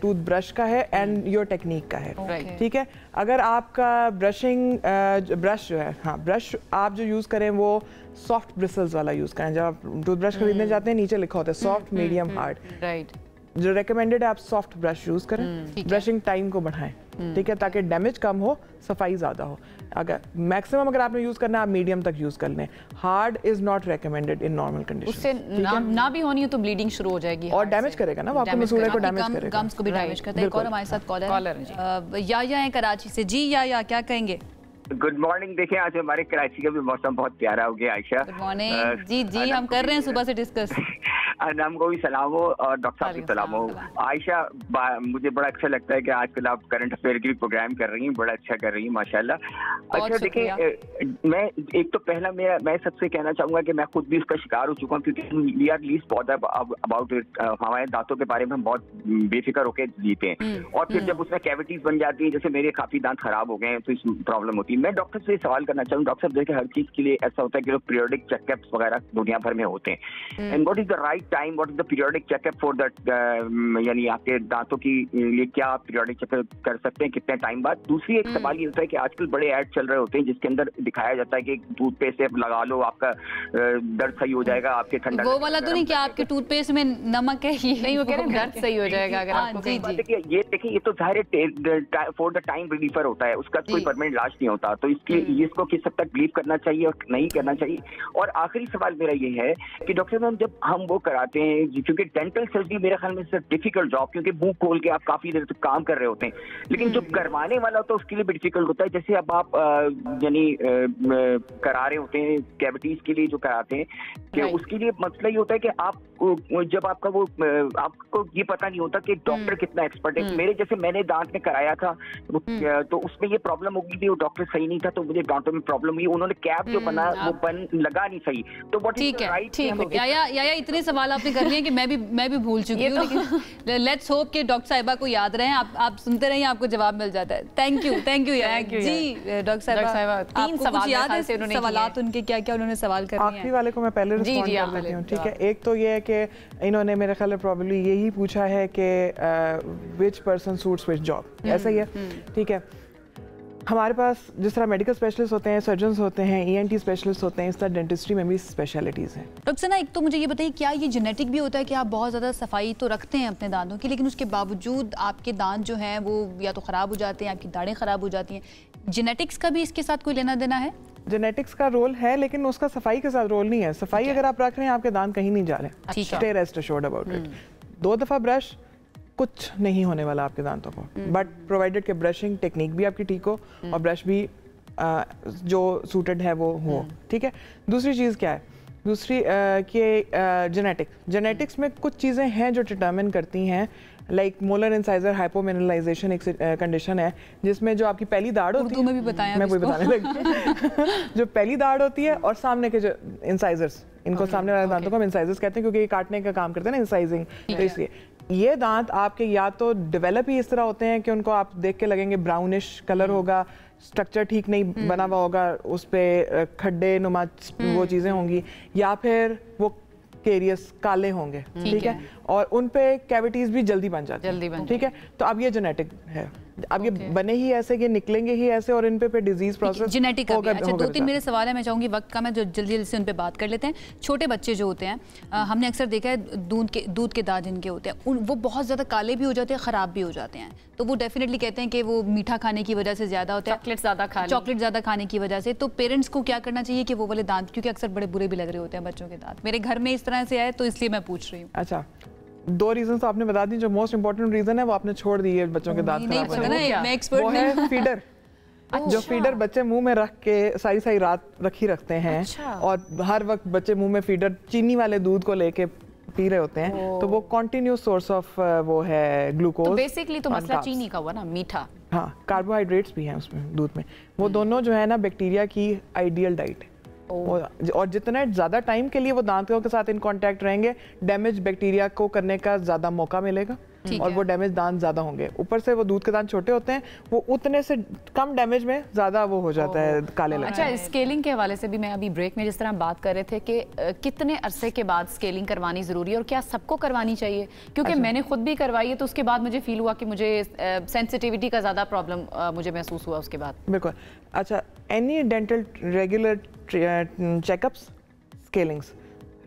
टूथब्रश का है एंड योर टेक्निक का है। ठीक है, अगर आपका ब्रश जो है, हाँ, ब्रश आप जो यूज करें वो सॉफ्ट ब्रिसल्स वाला यूज करें। जब आप टूथब्रश खरीदने जाते हैं नीचे लिखा होता है सॉफ्ट, मीडियम, हार्ड। राइट, जो रेकमेंडेड है आप सॉफ्ट ब्रश यूज करें, ब्रशिंग टाइम को बढ़ाएं, ठीक है, ताकि डैमेज कम हो, सफाई ज्यादा हो। अगर मैक्सिमम अगर आपने यूज करना है आप मीडियम तक यूज कर लें। Hard is not recommended in normal condition. उससे ना भी होनी हो तो ब्लीडिंग शुरू हो जाएगी और डैमेज करेगा ना, वो आपके मसूड़े को डैमेज करेगा, गम्स को भी डैमेज करता है। और हमारे साथ कॉलर या है कराची से। जी, या क्या कहेंगे? Good morning. देखिए, आज हमारे कराची का भी मौसम बहुत प्यारा हो गया आयशा। Good morning. जी, हम कर रहे हैं सुबह से डिस्कस। नाम को भी सलाम हो और डॉक्टर साहब को सलाम हो। आयशा, मुझे बड़ा अच्छा लगता है कि आजकल आप करंट अफेयर की प्रोग्राम कर रही हैं, बड़ा अच्छा कर रही हैं माशाल्लाह। अच्छा देखिए, मैं एक तो पहला मैं सबसे कहना चाहूंगा कि मैं खुद भी उसका शिकार हो चुका हूँ, क्योंकि we are least bother about it. हमारे दांतों के बारे में हम बहुत बेफिक्र होकर जीते हैं, और फिर जब उसमें कैविटीज बन जाती है, जैसे मेरे काफी दांत खराब हो गए हैं तो इस प्रॉब्लम होती है। मैं डॉक्टर से सवाल करना चाहूँ, डॉक्टर साहब देखिए हर चीज के लिए ऐसा होता है कि पीरियोडिक चेकअप्स वगैरह दुनिया भर में होते हैं, and what is the right time, what is the periodic checkup for that, यानी आपके दांतों की लिए क्या आप पीरियोडिक चेकअप कर सकते हैं, कितने टाइम बाद। दूसरी एक सवाल ये होता है कि आजकल बड़े ऐड चल रहे होते हैं जिसके अंदर दिखाया जाता है कि टूथपेस्ट से लगा लो, आपका दर्द सही हो जाएगा, आपके ठंडा वो वाला तो नहीं कि आपके टूथपेस्ट में नमक है, ये नहीं, वो कह रहे हैं दर्द सही हो जाएगा अगर आपको। ये देखिए, ये तो जाहिर फॉर द टाइम रिलीफर होता है, उसका कोई परमानेंट इलाज नहीं होता, तो इसके इसको किस हद तक बिलीव करना चाहिए और नहीं करना चाहिए। और आखिरी सवाल मेरा ये है कि डॉक्टर साहब जब हम वो कराते हैं, क्योंकि डेंटल सर्जरी मेरे ख्याल में डिफिकल्ट जॉब, क्योंकि मुंह खोल के आप काफी देर तक काम कर रहे होते हैं, लेकिन जो करवाने वाला होता है उसके लिए भी डिफिकल्ट होता है। जैसे अब आप यानी करा रहे होते हैं कैविटीज के लिए जो कराते हैं, कि उसके लिए मसला ये होता है कि आप जब आपका वो आपको ये पता नहीं होता कि डॉक्टर कितना एक्सपर्ट है। मेरे जैसे मैंने दांत में कराया था तो उसमें ये प्रॉब्लम होगी थी, वो डॉक्टर सही नहीं था तो मुझे दांतों में प्रॉब्लम हुई, उन्होंने कैप जो बना वो बन लगा नहीं सही। तो व्हाट इज द राइट, ठीक है या इतने सवाल आपने कर लिए कि मैं भी भूल चुकी हूं, लेकिन लेट्स होप कि डॉक्टर साहिबा को याद रहे, आप सुनते रहिए, आपको जवाब मिल जाता है। थैंक यू जी डॉक्टर साहिबा, तीन सवाल याद है, सवालात उनके क्या उन्होंने सवाल कर लिए हैं? आखिरी वाले को मैं पहले रिस्पॉन्ड कर लेती हूं, ठीक है। एक तो ये है कि इन्होंने मेरे ख्याल में प्रॉब्ली यही पूछा है कि which person suits which job, ऐसा ही है, ठीक है। हमारे पास जिस तरह मेडिकल स्पेशलिस्ट होते हैं, सर्जन्स होते हैं, ENT स्पेशलिस्ट होते हैं, इस तरह डेंटिस्ट्री में भी स्पेशलिटीज़ हैं। डॉक्टर ना, एक तो मुझे ये बताइए, क्या ये जेनेटिक भी होता है कि आप बहुत ज़्यादा सफाई तो रखते हैं अपने दांतों की, लेकिन उसके बावजूद आपके दांत जो हैं वो या तो ख़राब हो जाते हैं, आपकी दाढ़ें ख़राब हो जाती हैं? जेनेटिक्स का भी इसके साथ कोई लेना देना है? जेनेटिक्स का रोल है, लेकिन उसका सफाई के साथ रोल नहीं है। सफाई अगर आप रख रहे हैं, आपके दांत कहीं नहीं जा रहे, stay rest assured about it. 2 दफ़ा ब्रश, कुछ नहीं होने वाला आपके दांतों को, बट प्रोवाइडेड के ब्रशिंग टेक्निक भी आपकी ठीक हो और ब्रश भी जो सूटेड है वो हो, ठीक है। दूसरी चीज़ क्या है, दूसरी कि जेनेटिक्स में कुछ चीज़ें हैं जो डिटर्मिन करती हैं, लाइक मोलर इंसाइजर हाइपोमिनरलाइजेशन एक कंडीशन है जिसमें जो आपकी पहली दाढ़ होती है, में भी बताया मैं वही बताने लगी जो पहली दाढ़ होती है और सामने के जो इंसाइजर्स, इनको सामने वाले दांतों को हम इंसाइजर्स कहते हैं, क्योंकि ये काटने का काम करते हैं ना, इंसाइजिंग। तो इसलिए ये दांत आपके या तो डेवलप ही इस तरह होते हैं कि उनको आप देख के लगेंगे ब्राउनिश कलर होगा, स्ट्रक्चर ठीक नहीं बना हुआ होगा, उस पे खड्डे नुमा वो चीज़ें होंगी, या फिर वो केरियस काले होंगे, ठीक है, और उन पे कैविटीज भी जल्दी बन जाती है, ठीक है। तो अब ये जेनेटिक है, अब ये बने ही ऐसे कि निकलेंगे ही ऐसे, और इन पे डिजीज प्रोसेस जेनेटिक होगा। अच्छा, 2-3 मेरे सवाल है, मैं चाहूंगी वक्त का मैं जो जल्दी से उन पे बात कर लेते हैं। छोटे बच्चे जो होते हैं, हमने अक्सर देखा है दूध के दांत जिनके होते हैं वो बहुत ज़्यादा काले भी हो जाते हैं, ख़राब भी हो जाते हैं, तो वो डेफिनेटली कहते हैं कि वो मीठा खाने की वजह से ज़्यादा होता है, चॉकलेट ज़्यादा खाने की वजह से। तो पेरेंट्स को क्या करना चाहिए कि वो वाले दांत, क्योंकि अक्सर बड़े बुरे भी लग रहे होते हैं बच्चों के दांत, मेरे घर में इस तरह से आए तो इसलिए मैं पूछ रही हूँ। अच्छा, 2 रीजन तो आपने बता दी, जो मोस्ट इंपॉर्टेंट रीजन है वो आपने छोड़ दी है बच्चों के दांत खराब होने, वो है फीडर। जो फीडर बच्चे मुंह में रख के सारी रात रखी रखते हैं, और हर वक्त बच्चे मुंह में फीडर चीनी वाले दूध को लेके पी रहे होते हैं, तो वो कंटिन्यूस सोर्स ऑफ वो है ग्लूकोज। तो बेसिकली तो मसला चीनी का हुआ ना, मीठा। हाँ, कार्बोहाइड्रेट्स भी हैं उसमें, दूध में। वो दोनों जो है ना बैक्टीरिया की आइडियल डाइट है, और जितने ज़्यादा टाइम के लिए वो दांतों के साथ इन कांटेक्ट रहेंगे, डैमेज बैक्टीरिया को करने का ज़्यादा मौका मिलेगा, और वो डैमेज दांत ज़्यादा होंगे। ऊपर से वो दूध के दांत छोटे होते हैं, वो उतने से कम डैमेज में ज़्यादा वो हो जाता है, काले लगते हैं। अच्छा, स्केलिंग के हवाले से भी मैं अभी ब्रेक में जिस तरह बात कर रहे थे कि कितने अरसे के बाद स्केलिंग करवानी ज़रूरी है, और क्या सबको करवानी चाहिए? क्योंकि मैंने खुद भी करवाई है, तो उसके बाद मुझे फील हुआ कि मुझे सेंसिटिविटी का ज़्यादा प्रॉब्लम मुझे महसूस हुआ उसके बाद। बिल्कुल। अच्छा, any dental regular checkups, scalings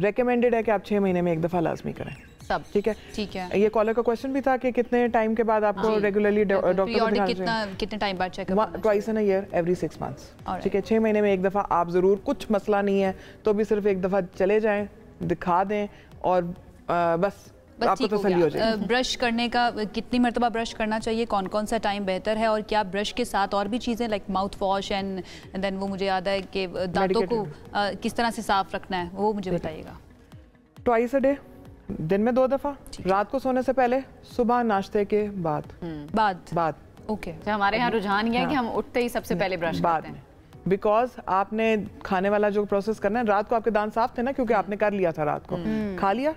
recommended है कि आप 6 महीने में एक दफ़ा लाजमी करें सब, ठीक है। ये कॉलर का क्वेश्चन भी था कि कितने टाइम के बाद आपको रेगुलरली डॉक्टर को दिखाना चाहिए। कितने टाइम बाद checkup? Twice in a year, every 6 months, ठीक है। 6 महीने में एक दफ़ा आप ज़रूर, कुछ मसला नहीं है तो भी सिर्फ एक दफ़ा चले जाएं, दिखा दें, और बस आपको तसल्ली हो जाएगी। ब्रश करने का कितनी मरतबा ब्रश करना चाहिए, कौन कौन सा टाइम बेहतर है, और क्या ब्रश के साथ और भी चीज़ें like mouthwash and then वो मुझे याद है कि दांतों को किस तरह से साफ रखना है, वो मुझे बताइएगा। ट्वाइस अ डे दिन में 2 दफा, रात को सोने से पहले, सुबह नाश्ते के बाद। ओके। हमारे यहाँ रुझान ये है कि हम उठते ही सबसे पहले ब्रश करते हैं। बिकॉज आपने खाने वाला जो प्रोसेस करना है, रात को आपके दांत साफ थे ना, क्योंकि आपने कर लिया था रात को, खा लिया।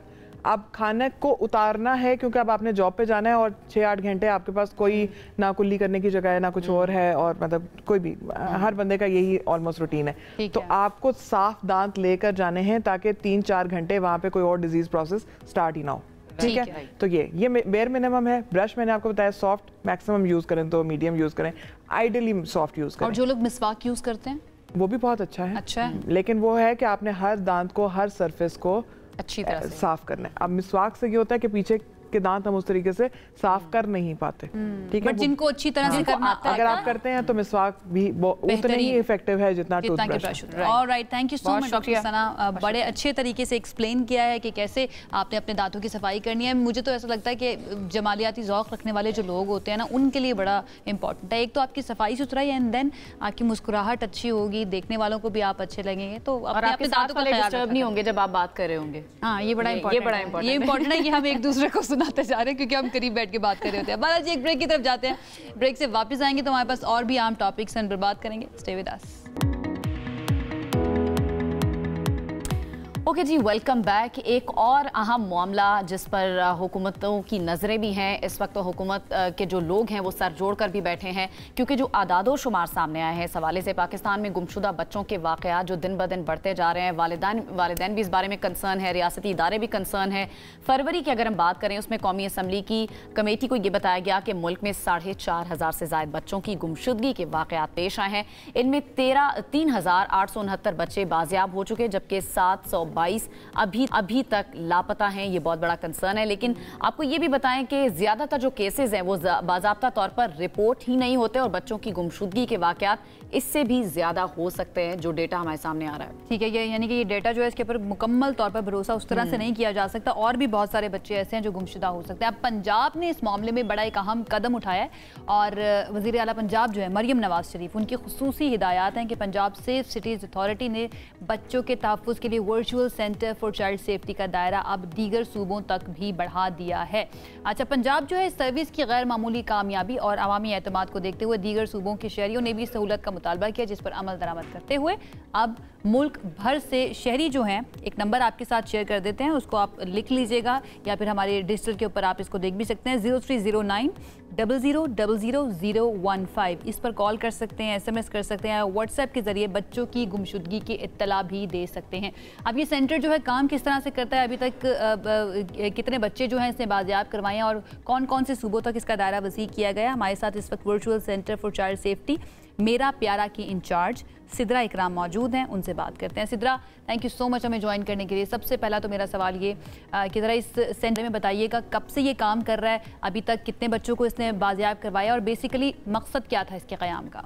अब खाने को उतारना है क्योंकि अब आपने जॉब पे जाना है और 6-8 घंटे आपके पास कोई ना कुल्ली करने की जगह है ना कुछ और है, और मतलब कोई भी, हर बंदे का यही ऑलमोस्ट रूटीन है। तो आपको साफ दांत लेकर जाने हैं ताकि 3-4 घंटे वहां पे कोई और डिजीज प्रोसेस स्टार्ट ही ना हो। ठीक है, तो ये बेयर मिनिमम है। ब्रश मैंने आपको बताया सॉफ्ट मैक्सिमम यूज करें तो मीडियम यूज करें, आइडियली सॉफ्ट यूज करें। और जो लोग मिसवाक यूज करते हैं वो भी बहुत अच्छा है, लेकिन वो है कि आपने हर दांत को, हर सरफेस को अच्छी तरह से साफ करना है। अब मिसवाक से ये होता है कि पीछे के दांत हम उस तरीके से साफ कर नहीं पाते, ठीक है। बट जिनको अच्छी तरह से करना आता है, अगर आप करते हैं तो मिसवाक भी उतना ही इफेक्टिव है जितना toothbrush. Alright, thank you so much doctor Sana, बड़े अच्छे तरीके से एक्सप्लेन किया है कि कैसे आपने अपने दांतों की सफाई करनी है। मुझे तो ऐसा लगता है कि जमालियाती ज़ौक़ रखने वाले जो लोग होते हैं ना, उनके लिए बड़ा इंपॉर्टेंट है। एक तो आपकी सफाई सुथराई एंड देन आपकी मुस्कुराहट अच्छी होगी, देखने वालों को भी आप अच्छे लगेंगे, तो आपके दांतों को डिस्टर्ब नहीं होंगे जब आप बात कर रहे होंगे। हाँ, ये बड़ा इंपॉर्टेंट, ये इंपॉर्टेंट है कि हम एक दूसरे को सुनाते जा रहे हैं, क्योंकि हम करीब बैठ के बात कर रहे होते हैं। बालाजी, एक ब्रेक की तरफ जाते हैं, ब्रेक से वापस आएंगे तो हमारे पास और भी आम टॉपिक्स हैं, बात करेंगे। Stay with us. Okay ji, welcome back. एक और अहम मामला जिस पर हुकूमतों की नज़रें भी हैं इस वक्त, तो हुकूमत के जो लोग हैं वो सर जोड़ कर भी बैठे हैं, क्योंकि जो आदादो शुमार सामने आए हैं इस हवाले से, पाकिस्तान में गुमशुदा बच्चों के वाक़यात जो दिन ब दिन बढ़ते जा रहे हैं, वालिदैन भी इस बारे में कंसर्न है, रियासती इदारे भी कंसर्न है। फरवरी की अगर हम बात करें, उसमें कौमी असम्बली की कमेटी को ये बताया गया कि मुल्क में 4,500 से ज़ायद बच्चों की गुमशुदगी के वाक़यात पेश आए हैं। इनमें 3,869 बच्चे बाजियाब हो चुके, जबकि 722 अभी तक लापता हैं। ये बहुत बड़ा कंसर्न है। लेकिन आपको ये भी बताएं कि ज्यादातर जो केसेस हैं वो बाज़ाब्ता तौर पर रिपोर्ट ही नहीं होते, और बच्चों की गुमशुदगी के वाकयात इससे भी ज्यादा हो सकते हैं, जो डेटा हमारे सामने आ रहा है। ठीक है, ये यानी कि ये डेटा जो है इसके ऊपर मुकम्मल तौर पर भरोसा उस तरह से नहीं किया जा सकता, और भी बहुत सारे बच्चे ऐसे हैं जो गुमशुदा हो सकते हैं। अब पंजाब ने इस मामले में बड़ा एक अहम कदम उठाया है, और वज़ीर आला पंजाब जो है मरियम नवाज शरीफ, उनकी खुसूसी हिदायत हैं कि पंजाब सेफ सिटीज़ अथॉरिटी ने बच्चों के तहफ़्फ़ुज़ के लिए virtual centre for child safety का दायरा अब दीगर सूबों तक भी बढ़ा दिया है। अच्छा, पंजाब जो है इस सर्विस की गैर मामूली कामयाबी और अवामी एतमाद को देखते हुए दीगर सूबों के शहरियों ने भी सहूलत का मुतालबा किया, जिस पर अमल दरामद करते हुए अब मुल्क भर से शहरी जो हैं, एक नंबर आपके साथ शेयर कर देते हैं, उसको आप लिख लीजिएगा या फिर हमारे डिजिटल के ऊपर आप इसको देख भी सकते हैं, 0309 000015। इस पर कॉल कर सकते हैं, SMS कर सकते हैं, व्हाट्सएप के जरिए बच्चों की गुमशुदगी की इत्तला भी दे सकते हैं। अब ये सेंटर जो है काम किस तरह से करता है, अभी तक कितने बच्चे जो हैं इसने बाजियाब करवाए हैं और कौन कौन से सूबों तक इसका दायरा वसी किया गया। हमारे साथ इस वक्त virtual centre for child safety मेरा प्यारा की इंचार्ज सिद्रा इकराम मौजूद हैं, उनसे बात करते हैं। Sidra, thank you so much हमें ज्वाइन करने के लिए। सबसे पहला तो मेरा सवाल ये कि ज़रा इस सेंटर में बताइएगा कब से ये काम कर रहा है, अभी तक कितने बच्चों को इसने बाजियाब करवाया और बेसिकली मकसद क्या था इसके क़याम का?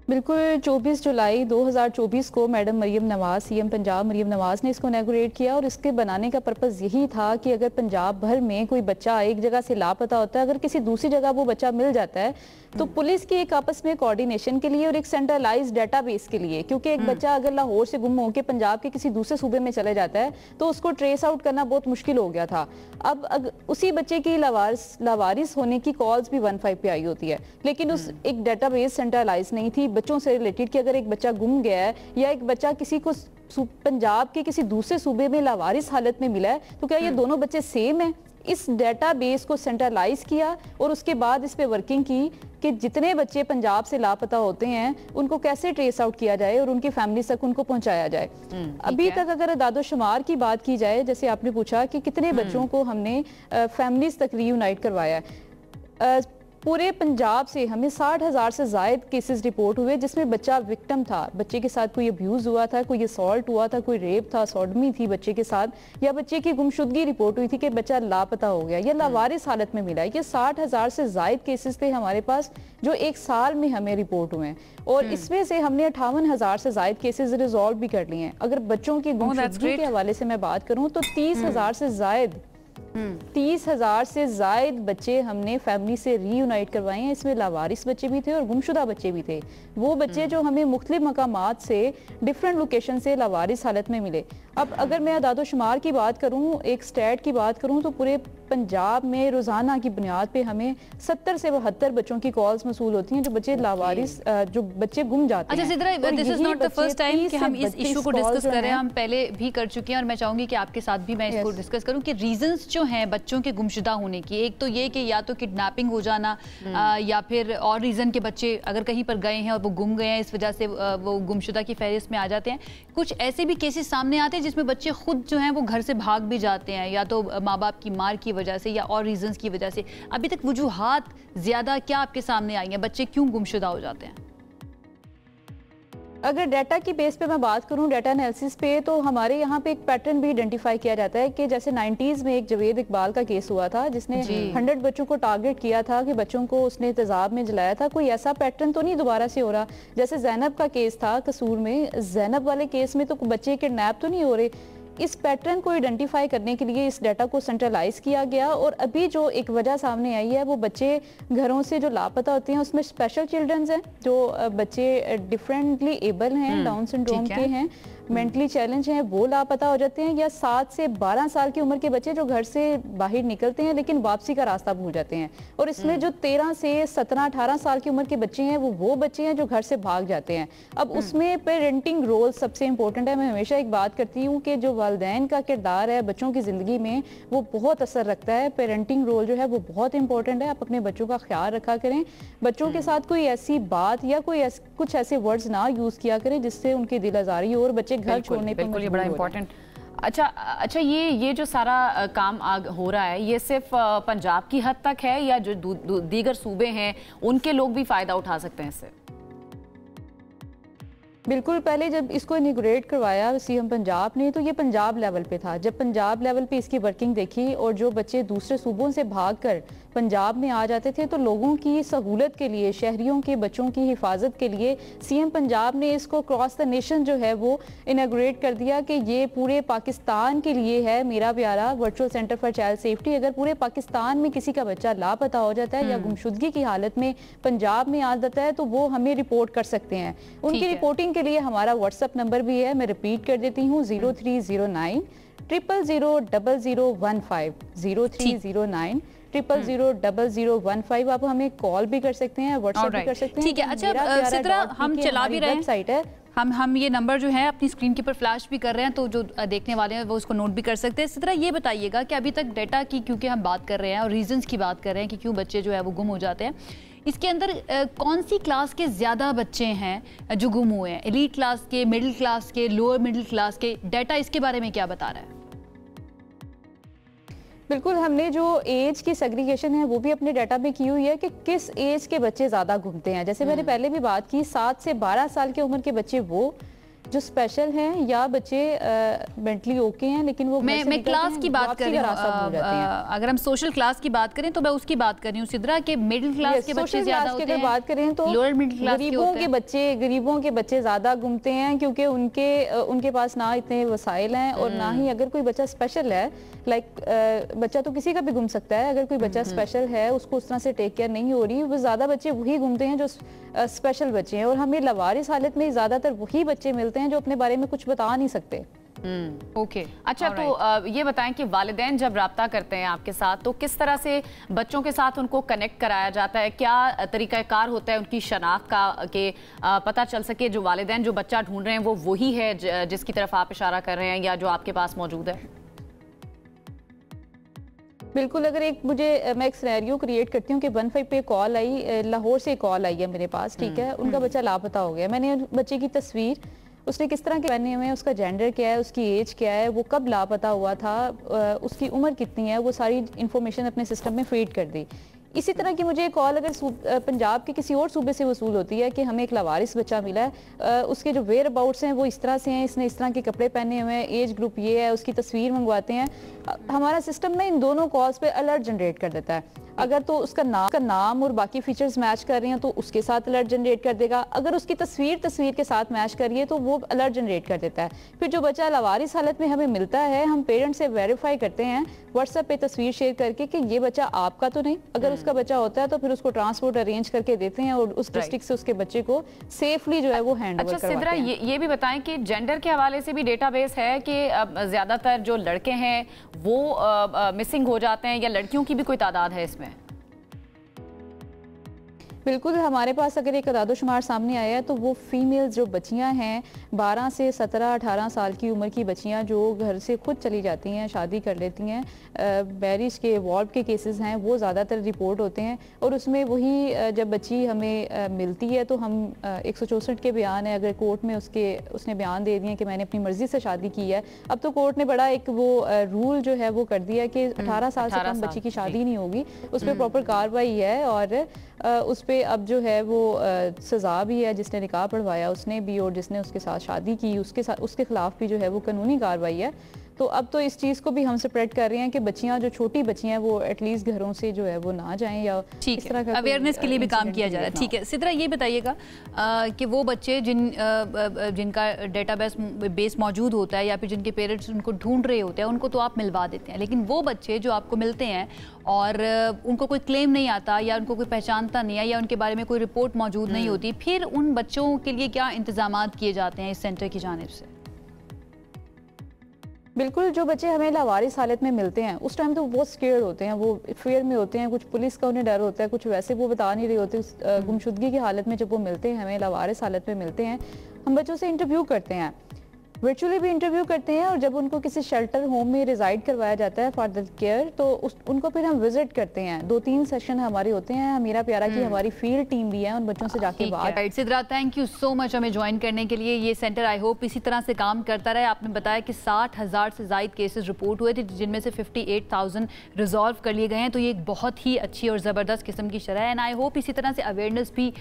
बिल्कुल, 24 जुलाई 2024 को मैडम मरियम नवाज, CM पंजाब मरियम नवाज ने इसको इनॉग्रेट किया, और इसके बनाने का पर्पज़ यही था कि अगर पंजाब भर में कोई बच्चा एक जगह से लापता होता है, अगर किसी दूसरी जगह वो बच्चा मिल जाता है, तो पुलिस की एक आपस में कोऑर्डिनेशन के लिए और एक सेंट्रलाइज्ड डेटाबेस के लिए, क्योंकि एक बच्चा अगर लाहौर से गुम होकर पंजाब के किसी दूसरे सूबे में चले जाता है तो उसको ट्रेस आउट करना बहुत मुश्किल हो गया था। अब उसी बच्चे की लावारिस होने की कॉल्स भी 15 पे आई होती है, लेकिन उस एक डेटाबेस सेंट्रलाइज नहीं थी बच्चों से रिलेटेड कि अगर एक बच्चा गुम गया है या एक बच्चा किसी को पंजाब के किसी दूसरे सूबे में लावारिस हालत में मिला है, तो क्या ये दोनों बच्चे सेम है। इस डेटाबेस को सेंट्रलाइज किया और उसके बाद इस पे वर्किंग की कि जितने बच्चे पंजाब से लापता होते हैं उनको कैसे ट्रेस आउट किया जाए और उनकी फैमिली तक उनको पहुंचाया जाए। अभी तक अगर दादोशुमार की बात की जाए, जैसे आपने पूछा कि कितने बच्चों को हमने फैमिलीज तक रीयूनाइट करवाया है, पूरे पंजाब से हमें 60,000 से ज़ायद केसेस रिपोर्ट हुए जिसमें बच्चा विक्टिम था, बच्चे के साथ कोई अब्यूज़ हुआ था, कोई असॉल्ट हुआ था, कोई रेप था, सॉडमी थी बच्चे के साथ, या बच्चे की गुमशुदगी रिपोर्ट हुई थी कि बच्चा लापता हो गया या लावारिस हालत में मिला। ये 60,000 से ज़ायद केसेस थे हमारे पास जो एक साल में हमें रिपोर्ट हुए हैं, और इसमें से हमने 58,000 से ज़ायद केसेस रिजॉल्व भी कर लिए हैं। अगर बच्चों की गुमशुदगी के हवाले से मैं बात करूँ तो 30,000 से ज़ायद 30,000 से जायद बच्चे हमने फैमिली से रीयूनाइट करवाए हैं। इसमें लावारिस बच्चे भी थे और गुमशुदा बच्चे भी थे। वो बच्चे जो हमें मुख्तलिफ मकामात से डिफरेंट लोकेशन से लावारिस हालत में मिले। अब अगर मैं अदाद-ओ-शुमार की बात करूं, एक स्टैट की बात करूं, तो पूरे पंजाब में रोजाना की बुनियाद पे हमें 70 से 72 बच्चों की कॉल्स मसूल होती हैं जो बच्चे लावारिस, जो बच्चे गुम जाते हैं। अच्छा Sidra, this is not the first time कि हम इस इशू को डिस्कस कर रहे हैं, हम पहले भी कर चुके हैं और मैं चाहूंगी कि आपके साथ भी मैं इसको डिस्कस करूं कि रीजंस जो हैं बच्चों के गुमशुदा होने की, एक तो ये कि या तो किडनैपिंग हो जाना या फिर और रीजन के बच्चे अगर कहीं पर गए हैं और वो गुम गए हैं, इस वजह से वो गुमशुदा की फहरिस्त में आ जाते हैं। कुछ ऐसे भी केसेस सामने आते हैं जिसमें बच्चे खुद जो हैं वो घर से भाग भी जाते हैं, या तो माँ बाप की मार की वजह से या और रीजंस की वजह से। अभी तक वजूहात ज्यादा क्या आपके सामने आई हैं, बच्चे क्यों गुमशुदा हो जाते हैं? अगर डाटा की बेस पे मैं बात करूं, डाटा एनालिसिस पे, तो हमारे यहाँ पे एक पैटर्न भी आइडेंटिफाई किया जाता है कि जैसे 90s में एक जवेद इकबाल का केस हुआ था जिसने 100 बच्चों को टारगेट किया था कि बच्चों को उसने तेजाब में जलाया था। कोई ऐसा पैटर्न तो नहीं दोबारा से हो रहा। जैसे जैनब का केस था कसूर में, जैनब वाले केस में तो बच्चे किडनैप तो नहीं हो रहे। इस पैटर्न को आइडेंटिफाई करने के लिए इस डाटा को सेंट्रलाइज किया गया और अभी जो एक वजह सामने आई है वो बच्चे घरों से जो लापता होते हैं उसमें स्पेशल चिल्ड्रंस हैं, जो बच्चे डिफरेंटली एबल हैं, डाउन सिंड्रोम के हैं, मेंटली चैलेंज हैं, वो लापता हो जाते हैं, या 7 से 12 साल की उम्र के बच्चे जो घर से बाहर निकलते हैं लेकिन वापसी का रास्ता भूल जाते हैं। और इसमें जो 13 से 17-18 साल की उम्र के बच्चे हैं वो बच्चे हैं जो घर से भाग जाते हैं। अब उसमें पेरेंटिंग रोल सबसे इम्पोर्टेंट है। मैं हमेशा एक बात करती हूँ कि जो वालिदैन का किरदार है बच्चों की ज़िंदगी में वो बहुत असर रखता है। पेरेंटिंग रोल जो है वो बहुत इंपॉर्टेंट है। आप अपने बच्चों का ख्याल रखा करें, बच्चों के साथ कोई ऐसी बात या कुछ ऐसे वर्ड्स ना यूज़ किया करें जिससे उनकी दिल आज़ारी हो और बच्चे घर छोड़ने पर बिल्कुल, ये बड़ा इंपॉर्टेंट। अच्छा ये जो सारा काम हो रहा है ये सिर्फ पंजाब की हद तक है या जो दीगर सूबे हैं उनके लोग भी फायदा उठा सकते हैं इससे? बिल्कुल, पहले जब इसको इनॉग्रेट करवाया सीएम पंजाब ने तो ये पंजाब लेवल पे था। जब पंजाब लेवल पे इसकी वर्किंग देखी और जो बच्चे दूसरे सूबों से भागकर पंजाब में आ जाते थे तो लोगों की सहूलत के लिए, शहरियों के बच्चों की हिफाजत के लिए सीएम पंजाब ने इसको क्रॉस द नेशन जो है वो इनॉग्रेट कर दिया कि ये पूरे पाकिस्तान के लिए है मेरा प्यारा virtual centre for child safety. अगर पूरे पाकिस्तान में किसी का बच्चा लापता हो जाता है या गुमशुदगी की हालत में पंजाब में आ जाता है तो वो हमें रिपोर्ट कर सकते हैं। उनकी रिपोर्टिंग के लिए हमारा व्हाट्सएप नंबर भी है, मैं रिपीट कर देती हूँ, 0309 0000015 0309 0000015। आप हमें कॉल भी कर सकते हैं, व्हाट्सएप भी कर सकते हैं। ठीक है। अच्छा सिद्रा, हम चला भी रहे हैं, वेबसाइट है, हम ये नंबर जो है अपनी स्क्रीन के ऊपर फ्लैश भी कर रहे हैं तो जो देखने वाले हैं वो उसको नोट भी कर सकते हैं। सिद्रा, ये बताइएगा कि अभी तक डाटा की क्योंकि हम बात कर रहे हैं और रीजंस की बात कर रहे हैं कि क्यों बच्चे जो है वो गुम हो जाते हैं, इसके अंदर कौन सी क्लास के ज़्यादा बच्चे हैं जो गुम हुए हैं? एलीट क्लास के, मिडिल क्लास के, लोअर मिडिल क्लास के? डाटा इसके बारे में क्या बता रहा है? बिल्कुल, हमने जो एज की सेग्रीगेशन है वो भी अपने डाटा में की हुई है कि किस एज के बच्चे ज़्यादा घूमते हैं। जैसे मैंने पहले भी बात की, 7 से 12 साल की उम्र के बच्चे वो जो स्पेशल हैं या बच्चे मेंटली ओके हैं लेकिन वो मैं क्लास की बात कर रही हूँ। अगर हम सोशल क्लास की बात करें तो मैं उसकी बात कर रही हूँ सिद्रा, के मिडिल क्लास के बच्चे ज्यादा होते हैं। बात करें तो लोअर मिडिल क्लास गरीबों के बच्चे ज्यादा घूमते हैं क्योंकि उनके पास ना इतने वसाइल हैं और ना ही अगर कोई बच्चा स्पेशल है, लाइक बच्चा तो किसी का भी घूम सकता है, अगर कोई बच्चा स्पेशल है उसको उस तरह से टेक केयर नहीं हो रही, वो ज्यादा बच्चे वही घूमते हैं जो स्पेशल बच्चे हैं। और हमें लवारिस हालत में ज्यादातर वही बच्चे मिलते हैं जो अपने बारे में कुछ बता नहीं सकते। ओके। अच्छा, तो ये बताएं कि वालिदैन जब राब्ता करते हैं आपके साथ तो किस तरह से बच्चों के साथ उनको कनेक्ट कराया जाता है? क्या तरीकाकार होता है उनकी शनाख्त का कि पता चल सके जो वालिदैन जो बच्चा ढूंढ रहे हैं वो वही है जिसकी तरफ आप इशारा कर रहे हैं या जो आपके पास मौजूद है? बिल्कुल, अगर मैं एक सिनेरियो क्रिएट करती हूँ कि 15 पे कॉल आई, लाहौर से कॉल आई है मेरे पास, ठीक है, उनका बच्चा लापता हो गया। मैंने बच्चे की तस्वीर, उसने किस तरह के पहने हुए हैं, उसका जेंडर क्या है, उसकी एज क्या है, वो कब लापता हुआ था, उसकी उम्र कितनी है, वो सारी इन्फॉर्मेशन अपने सिस्टम में फीड कर दी। इसी तरह की मुझे कॉल अगर पंजाब के किसी और सूबे से वसूल होती है कि हमें एक लावारिस बच्चा मिला है, उसके जो वेयर अबाउट्स हैं वो इस तरह से हैं, इसने इस तरह के कपड़े पहने हुए हैं, एज ग्रुप ये है, उसकी तस्वीर मंगवाते हैं, हमारा सिस्टम में इन दोनों कॉल्स पे अलर्ट जनरेट कर देता है। अगर तो उसका नाम और बाकी फीचर्स मैच कर रहे हैं तो उसके साथ अलर्ट जनरेट कर देगा। अगर उसकी तस्वीर के साथ मैच करिए तो वो अलर्ट जनरेट कर देता है। फिर जो बच्चा लावारिस हालत में हमें मिलता है, हम पेरेंट्स से वेरीफाई करते हैं व्हाट्सएप पे तस्वीर शेयर करके कि ये बच्चा आपका तो नहीं। अगर उसका बच्चा होता है तो फिर उसको ट्रांसपोर्ट अरेंज करके देते हैं और उस डिस्ट्रिक्ट से उसके बच्चे को सेफली जो है वो हैंड ओवर करवाते हैं। सिद्रा, ये भी बताएं कि जेंडर के हवाले से भी डेटाबेस है कि ज्यादातर जो लड़के हैं वो मिसिंग हो जाते हैं, या लड़कियों की भी कोई तादाद है इसमें? बिल्कुल, हमारे पास अगर एक अदादोशुमार सामने आया है तो वो फीमेल्स जो बच्चियां हैं 12 से 17-18 साल की उम्र की बच्चियां जो घर से खुद चली जाती हैं, शादी कर लेती हैं, मैरिज के वॉल्व के केसेस हैं वो ज़्यादातर रिपोर्ट होते हैं। और उसमें वही जब बच्ची हमें मिलती है तो हम 164 के बयान है, अगर कोर्ट में उसने बयान दे दिए कि मैंने अपनी मर्जी से शादी की है, अब तो कोर्ट ने बड़ा एक वो रूल जो है वो कर दिया कि 18 साल से कम बच्ची की शादी नहीं होगी, उस पर प्रॉपर कार्रवाई है। और उस पे अब जो है वो सज़ा भी है, जिसने निकाह पढ़वाया उसने भी और जिसने उसके साथ शादी की उसके खिलाफ भी जो है वो कानूनी कार्रवाई है। तो अब तो इस चीज़ को भी हम स्प्रेड कर रहे हैं कि बच्चियां जो छोटी बच्चियां हैं वो एटलीस्ट घरों से जो है वो ना जाएं, या ठीक है, अवेयरनेस के लिए भी काम किया जा रहा है। ठीक है सिद्रा, ये बताइएगा कि वो बच्चे जिनका डेटाबेस मौजूद होता है या फिर जिनके पेरेंट्स उनको ढूंढ रहे होते हैं, उनको तो आप मिलवा देते हैं, लेकिन वो बच्चे जो आपको मिलते हैं और उनको कोई क्लेम नहीं आता या उनको कोई पहचानता नहीं है या उनके बारे में कोई रिपोर्ट मौजूद नहीं होती, फिर उन बच्चों के लिए क्या इंतजाम किए जाते हैं इस सेंटर की जानिब से? बिल्कुल, जो बच्चे हमें लावारिस हालत में मिलते हैं उस टाइम तो बहुत स्केयर्ड होते हैं, वो फेयर में होते हैं, कुछ पुलिस का उन्हें डर होता है, कुछ वैसे वो बता नहीं रहे होते। गुमशुदगी की हालत में जब वो मिलते हैं, हमें लावारिस हालत में मिलते हैं, हम बच्चों से इंटरव्यू करते हैं, वर्चुअली भी इंटरव्यू करते हैं। और जब उनको किसी शेल्टर होम में रिजाइड करवाया जाता है फॉर द केयर तो उनको फिर हम विजिट करते हैं। 2-3 सेशन हमारे होते हैं। मीरा प्यारा की हमारी फील्ड टीम भी है, उन बच्चों से जाके बात। Sidra, thank you so much हमें ज्वाइन करने के लिए। ये सेंटर आई होप इसी तरह से काम करता रहे। आपने बताया कि 60,000 से ज़ायद केसेस रिपोर्ट हुए थे, जिनमें से 58,000 रिजॉल्व कर लिए गए हैं। तो ये एक बहुत ही अच्छी और ज़बरदस्त किस्म की शरह है। एंड आई होप इसी तरह से अवेयरनेस भी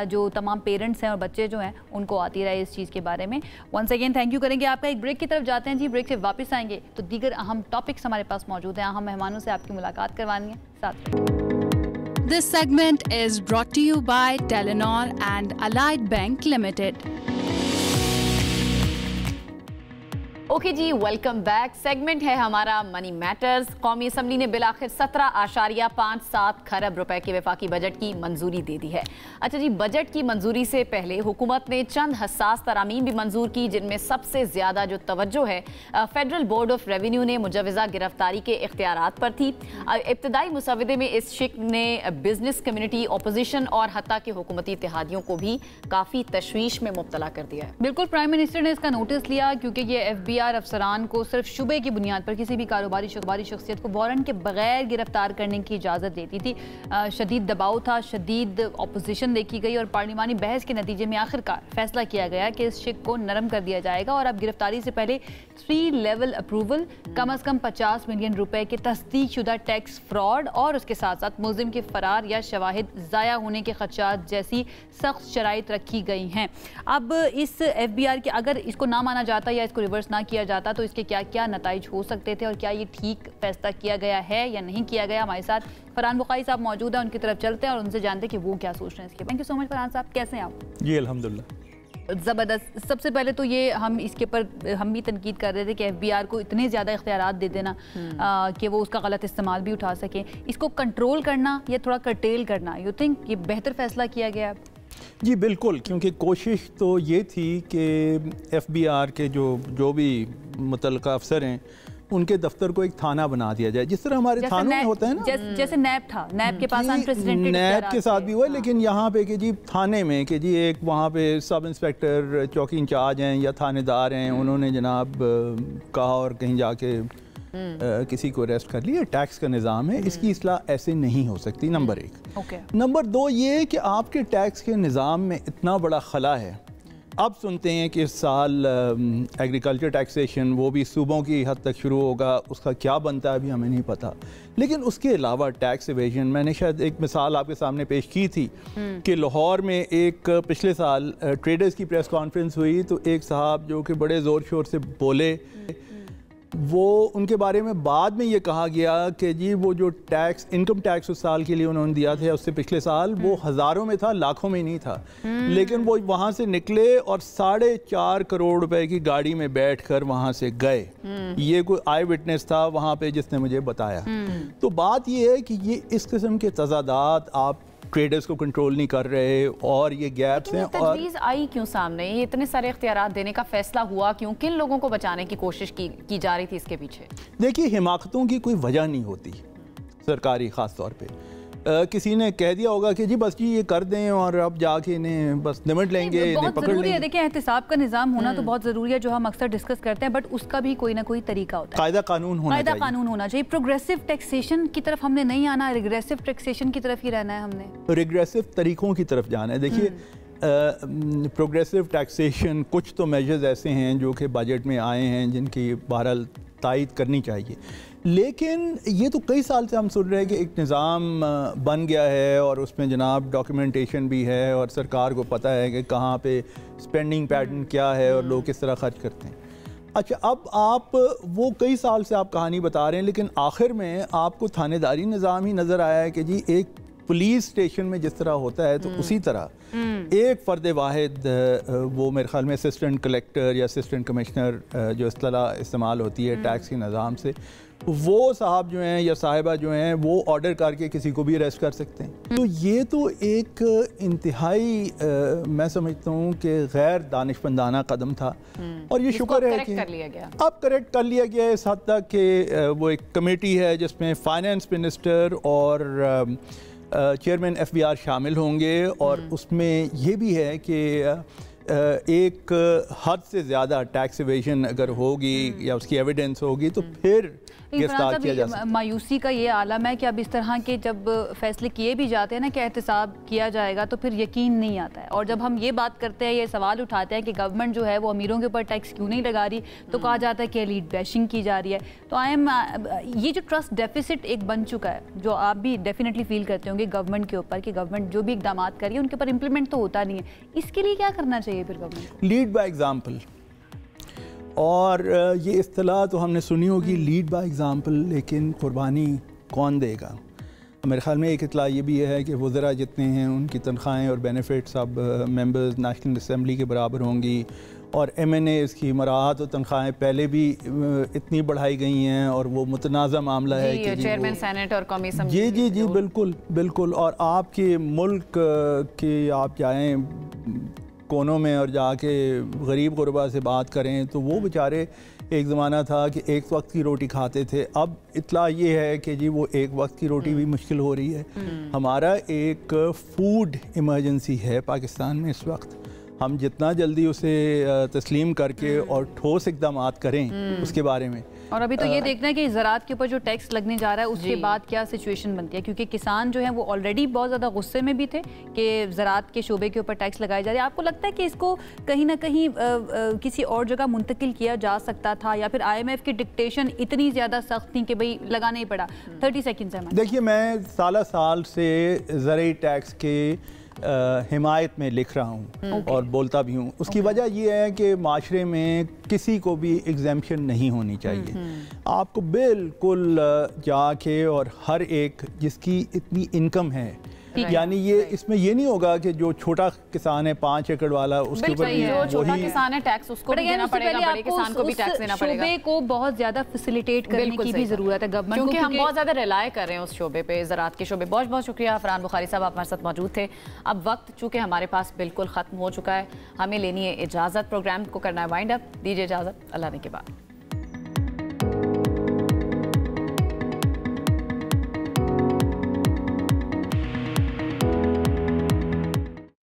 जो तमाम पेरेंट्स हैं और बच्चे जो हैं उनको आती रहे इस चीज़ के बारे में। वंस अगेन थैंक यू करेंगे आपका। एक ब्रेक की तरफ जाते हैं जी, ब्रेक से वापस आएंगे तो दीगर अहम टॉपिक्स हमारे पास मौजूद हैं, अहम मेहमानों से आपकी मुलाकात करवानी है साथ। This segment is brought to you by Telenor and Allied Bank Limited. Okay ji, welcome back. Segment है हमारा मनी मैटर्स। कौमी असम्बली ने बिल आखिर 17.57 खरब रुपए के वफाकी बजट की मंजूरी दे दी है। अच्छा जी, बजट की मंजूरी से पहले हुकूमत ने चंद हसास तरामीम भी मंजूर की, जिनमें सबसे ज्यादा जो तवज्जो है फेडरल बोर्ड ऑफ रेवेन्यू ने मुजवजा गिरफ्तारी के इख्तियारात पर थी। इब्तदाई मुसवदे में इस शिक ने बिजनेस कम्युनिटी, अपोजिशन और हत्ता के हुकूमती इत्तेहादियों को भी काफी तशवीश में मुब्तला कर दिया है। बिल्कुल, प्राइम मिनिस्टर ने इसका नोटिस लिया क्योंकि ये FBI अफसरान को सिर्फ शुबे की बुनियाद पर किसी भी कारोबारी शख्सियत को वारंट के बगैर गिरफ्तार करने की इजाज़त देती थी। शदीद दबाव था, शदीद अपोजिशन देखी गई और पार्लिमानी बहस के नतीजे में आखिरकार फैसला किया गया कि इस शिक को नरम कर दिया जाएगा और अब गिरफ्तारी से पहले 3 लेवल अप्रूवल, कम अज़ कम 50 मिलियन रुपए के तस्दीक शुदा टैक्स फ्रॉड और उसके साथ साथ मुल्ज़िम के फरार या शवाहिद ज़ाया होने के खदशात जैसी सख्त शराइत रखी गई हैं। अब इस FBI के अगर इसको ना माना जाता या इसको रिवर्स ना किया जाता तो इसके क्या क्या नताइज हो सकते थे और क्या ये ठीक फैसला किया गया है या नहीं किया गया। हमारे साथ फरहान बुखारी साहब मौजूद हैं, उनकी तरफ चलते हैं और उनसे जानते हैं कि वो क्या सोच रहे हैं इसके। Thank you so much Farhan साहब, कैसे हैं आप? जी अल्हम्दुलिल्लाह, ज़बरदस्त। सबसे पहले तो ये हम इसके ऊपर हम भी तनकीद कर रहे थे कि FBI को इतने ज़्यादा इख्तियारात दे देना कि वो उसका गलत इस्तेमाल भी उठा सकें, इसको कंट्रोल करना या थोड़ा कर्टेल करना, यू थिंक ये बेहतर फैसला किया गया? जी बिल्कुल, क्योंकि कोशिश तो ये थी कि FBI के जो भी मुतल्लिका अफसर हैं उनके दफ्तर को एक थाना बना दिया जाए, जिस तरह हमारे थानों में होता है ना, जैसे नैब था, नैब के पास अनप्रेसिडेंटेड नैब के साथ भी हुआ। लेकिन यहाँ पे कि जी थाने में कि जी एक वहाँ पे सब इंस्पेक्टर चौकी इंचार्ज हैं या थानेदार हैं, उन्होंने जनाब कहा और कहीं जाके किसी को अरेस्ट कर लिया। टैक्स का निज़ाम है, इसकी इस्लाह ऐसे नहीं हो सकती, नंबर 1। नंबर 2 ये कि आपके टैक्स के निज़ाम में इतना बड़ा खला है। अब सुनते हैं कि इस साल एग्रीकल्चर टैक्सेशन वो भी सूबों की हद तक शुरू होगा, उसका क्या बनता है अभी हमें नहीं पता। लेकिन उसके अलावा टैक्स एवेजन, मैंने शायद एक मिसाल आपके सामने पेश की थी कि लाहौर में एक पिछले साल ट्रेडर्स की प्रेस कॉन्फ्रेंस हुई तो एक साहब जो कि बड़े ज़ोर शोर से बोले वो उनके बारे में बाद में ये कहा गया कि जी वो जो टैक्स, इनकम टैक्स उस साल के लिए उन्होंने दिया था, उससे पिछले साल वो हज़ारों में था, लाखों में नहीं था। लेकिन वो वहाँ से निकले और 4.5 करोड़ रुपए की गाड़ी में बैठकर वहाँ से गए। ये कोई आई विटनेस था वहाँ पे जिसने मुझे बताया। तो बात ये है कि ये इस किस्म के तजादात आप ट्रेडर्स को कंट्रोल नहीं कर रहे और ये गैप्स हैं। और तजवीज़ आई क्यों सामने, ये इतने सारे इख्तियारात देने का फैसला हुआ क्यों, किन लोगों को बचाने की कोशिश की जा रही थी इसके पीछे? देखिए, हिमाकतों की कोई वजह नहीं होती सरकारी, ख़ास तौर पे किसी ने कह दिया होगा कि जी बस जी ये कर दें और अब जाके इन्हें बस निमट लेंगे, इन्हें पकड़ लेंगे। है देखिए, एहतिसाब का निज़ाम होना तो बहुत ज़रूरी है, जो हम अक्सर डिस्कस करते हैं, बट उसका भी कोई ना कोई तरीका होता है, कायदा कानून होना चाहिए। प्रोग्रेसिव टैक्सेशन की तरफ हमने नहीं आना, रिग्रेसिव टैक्सेशन की तरफ ही रहना है हमने, रिग्रेसिव तरीकों की तरफ जाना है। देखिए, प्रोग्रेसिव टैक्सेशन, कुछ तो मेजर्स ऐसे हैं जो कि बजट में आए हैं जिनकी बहरहाल तायद करनी चाहिए, लेकिन ये तो कई साल से हम सुन रहे हैं कि एक निज़ाम बन गया है और उसमें जनाब डॉक्यूमेंटेशन भी है और सरकार को पता है कि कहाँ पे स्पेंडिंग पैटर्न क्या है और लोग किस तरह खर्च करते हैं। अच्छा, अब आप वो कई साल से आप कहानी बता रहे हैं, लेकिन आखिर में आपको थानेदारी निज़ाम ही नज़र आया है कि जी एक पुलिस स्टेशन में जिस तरह होता है तो उसी तरह एक फ़र्द वाहिद, वो मेरे ख्याल में असिस्टेंट कलेक्टर या असिस्टेंट कमिश्नर जो इस्तेलाह इस्तेमाल होती है टैक्स के निज़ाम से, वो साहब जो हैं या साहिबा जो हैं वो ऑर्डर करके किसी को भी अरेस्ट कर सकते हैं। तो ये तो एक इंतहाई मैं समझता हूँ कि गैर दानिशमंदाना कदम था और ये शुक्र है कि अब करेक्ट कर लिया गया है इस हद तक कि वो एक कमेटी है जिसमें फाइनेंस मिनिस्टर और चेयरमैन FBI शामिल होंगे और उसमें ये भी है कि एक हद से ज़्यादा टैक्स इवेजन अगर होगी या उसकी एविडेंस होगी तो फिर गिरफ्तार किया जा सकता है। मायूसी का ये आलम है कि अब इस तरह के जब फैसले किए भी जाते हैं ना कि एहतिसाब किया जाएगा तो फिर यकीन नहीं आता है। और जब हम ये बात करते हैं, ये सवाल उठाते हैं कि गवर्नमेंट जो है वो अमीरों के ऊपर टैक्स क्यों नहीं लगा रही, तो कहा जाता है कि एलीट बैशिंग की जा रही है। तो ये जो ट्रस्ट डेफिसिट एक बन चुका है, जो आप भी डेफिनेटली फील करते होंगे गवर्नमेंट के ऊपर कि गवर्नमेंट जो भी इकदाम कर रही है उनके ऊपर इम्प्लीमेंट तो होता नहीं है। इसके लिए क्या करना चाहिए फिर गवर्नमेंट को? Lead by example. और ये इस्तिलाह तो हमने सुनी होगी, लीड बाय एग्जाम्पल, लेकिन कुर्बानी कौन देगा? मेरे ख्याल में एक इतला ये भी है कि वज़रा जितने हैं उनकी तनख्वाहें और बेनिफिट्स अब मेंबर्स नेशनल असम्बली के बराबर होंगी और MNAs की मराहत और तनख्वाहें पहले भी इतनी बढ़ाई गई हैं और वो मुतनाज़ा मामला है कि चेयरमैन सेनेट और कौमी जी जी जी बिल्कुल बिल्कुल। और आपके मुल्क के आप जाएँ कोनों में और जाके गरीब गुरबा से बात करें तो वो बेचारे, एक ज़माना था कि एक वक्त की रोटी खाते थे, अब इतला ये है कि जी वो एक वक्त की रोटी भी मुश्किल हो रही है। हमारा एक फूड इमरजेंसी है पाकिस्तान में इस वक्त, हम जितना जल्दी उसे तस्लीम करके और ठोस इक़दाम करें उसके बारे में। और अभी तो ये देखना है कि ज़राअत के ऊपर जो टैक्स लगने जा रहा है उसके बाद क्या सिचुएशन बनती है, क्योंकि किसान जो है वो ऑलरेडी बहुत ज़्यादा गुस्से में भी थे कि ज़राअत के शोबे के ऊपर टैक्स लगाए जा रहे हैं। आपको लगता है कि इसको कहीं ना कहीं किसी और जगह मुंतकिल किया जा सकता था, या फिर IMF की डिक्टेशन इतनी ज़्यादा सख्त थी कि भाई लगाना ही पड़ा? 30 सेकेंड से। देखिए, मैं साल से ज़राई टैक्स के हिमायत में लिख रहा हूँ और बोलता भी हूँ। उसकी वजह यह है कि माशरे में किसी को भी एग्जेम्पशन नहीं होनी चाहिए। आपको बिल्कुल जाके और हर एक जिसकी इतनी इनकम है, यानी ये इसमें ये नहीं होगा कि जो छोटा किसान है 5 एकड़ वाला उसके ऊपर जो छोटा किसान है टैक्स उसको भी देना पड़ेगा, बड़े किसान को भी टैक्स देना पड़ेगा। शोबे को बहुत ज्यादा फैसिलिटेट करने की भी जरूरत है गवर्नमेंट को, क्योंकि हम बहुत ज्यादा रिलाय कर रहे हैं उस शोबे पे, ज़राअत के शोबे। बहुत बहुत शुक्रिया फरहान बुखारी साहब, आप हमारे साथ मौजूद थे। अब वक्त चूंकि हमारे पास बिल्कुल खत्म हो चुका है, हमें लेनी है इजाजत, प्रोग्राम को करना है वाइंड अप। दीजिए इजाजत, अल्लाह ने के बाद।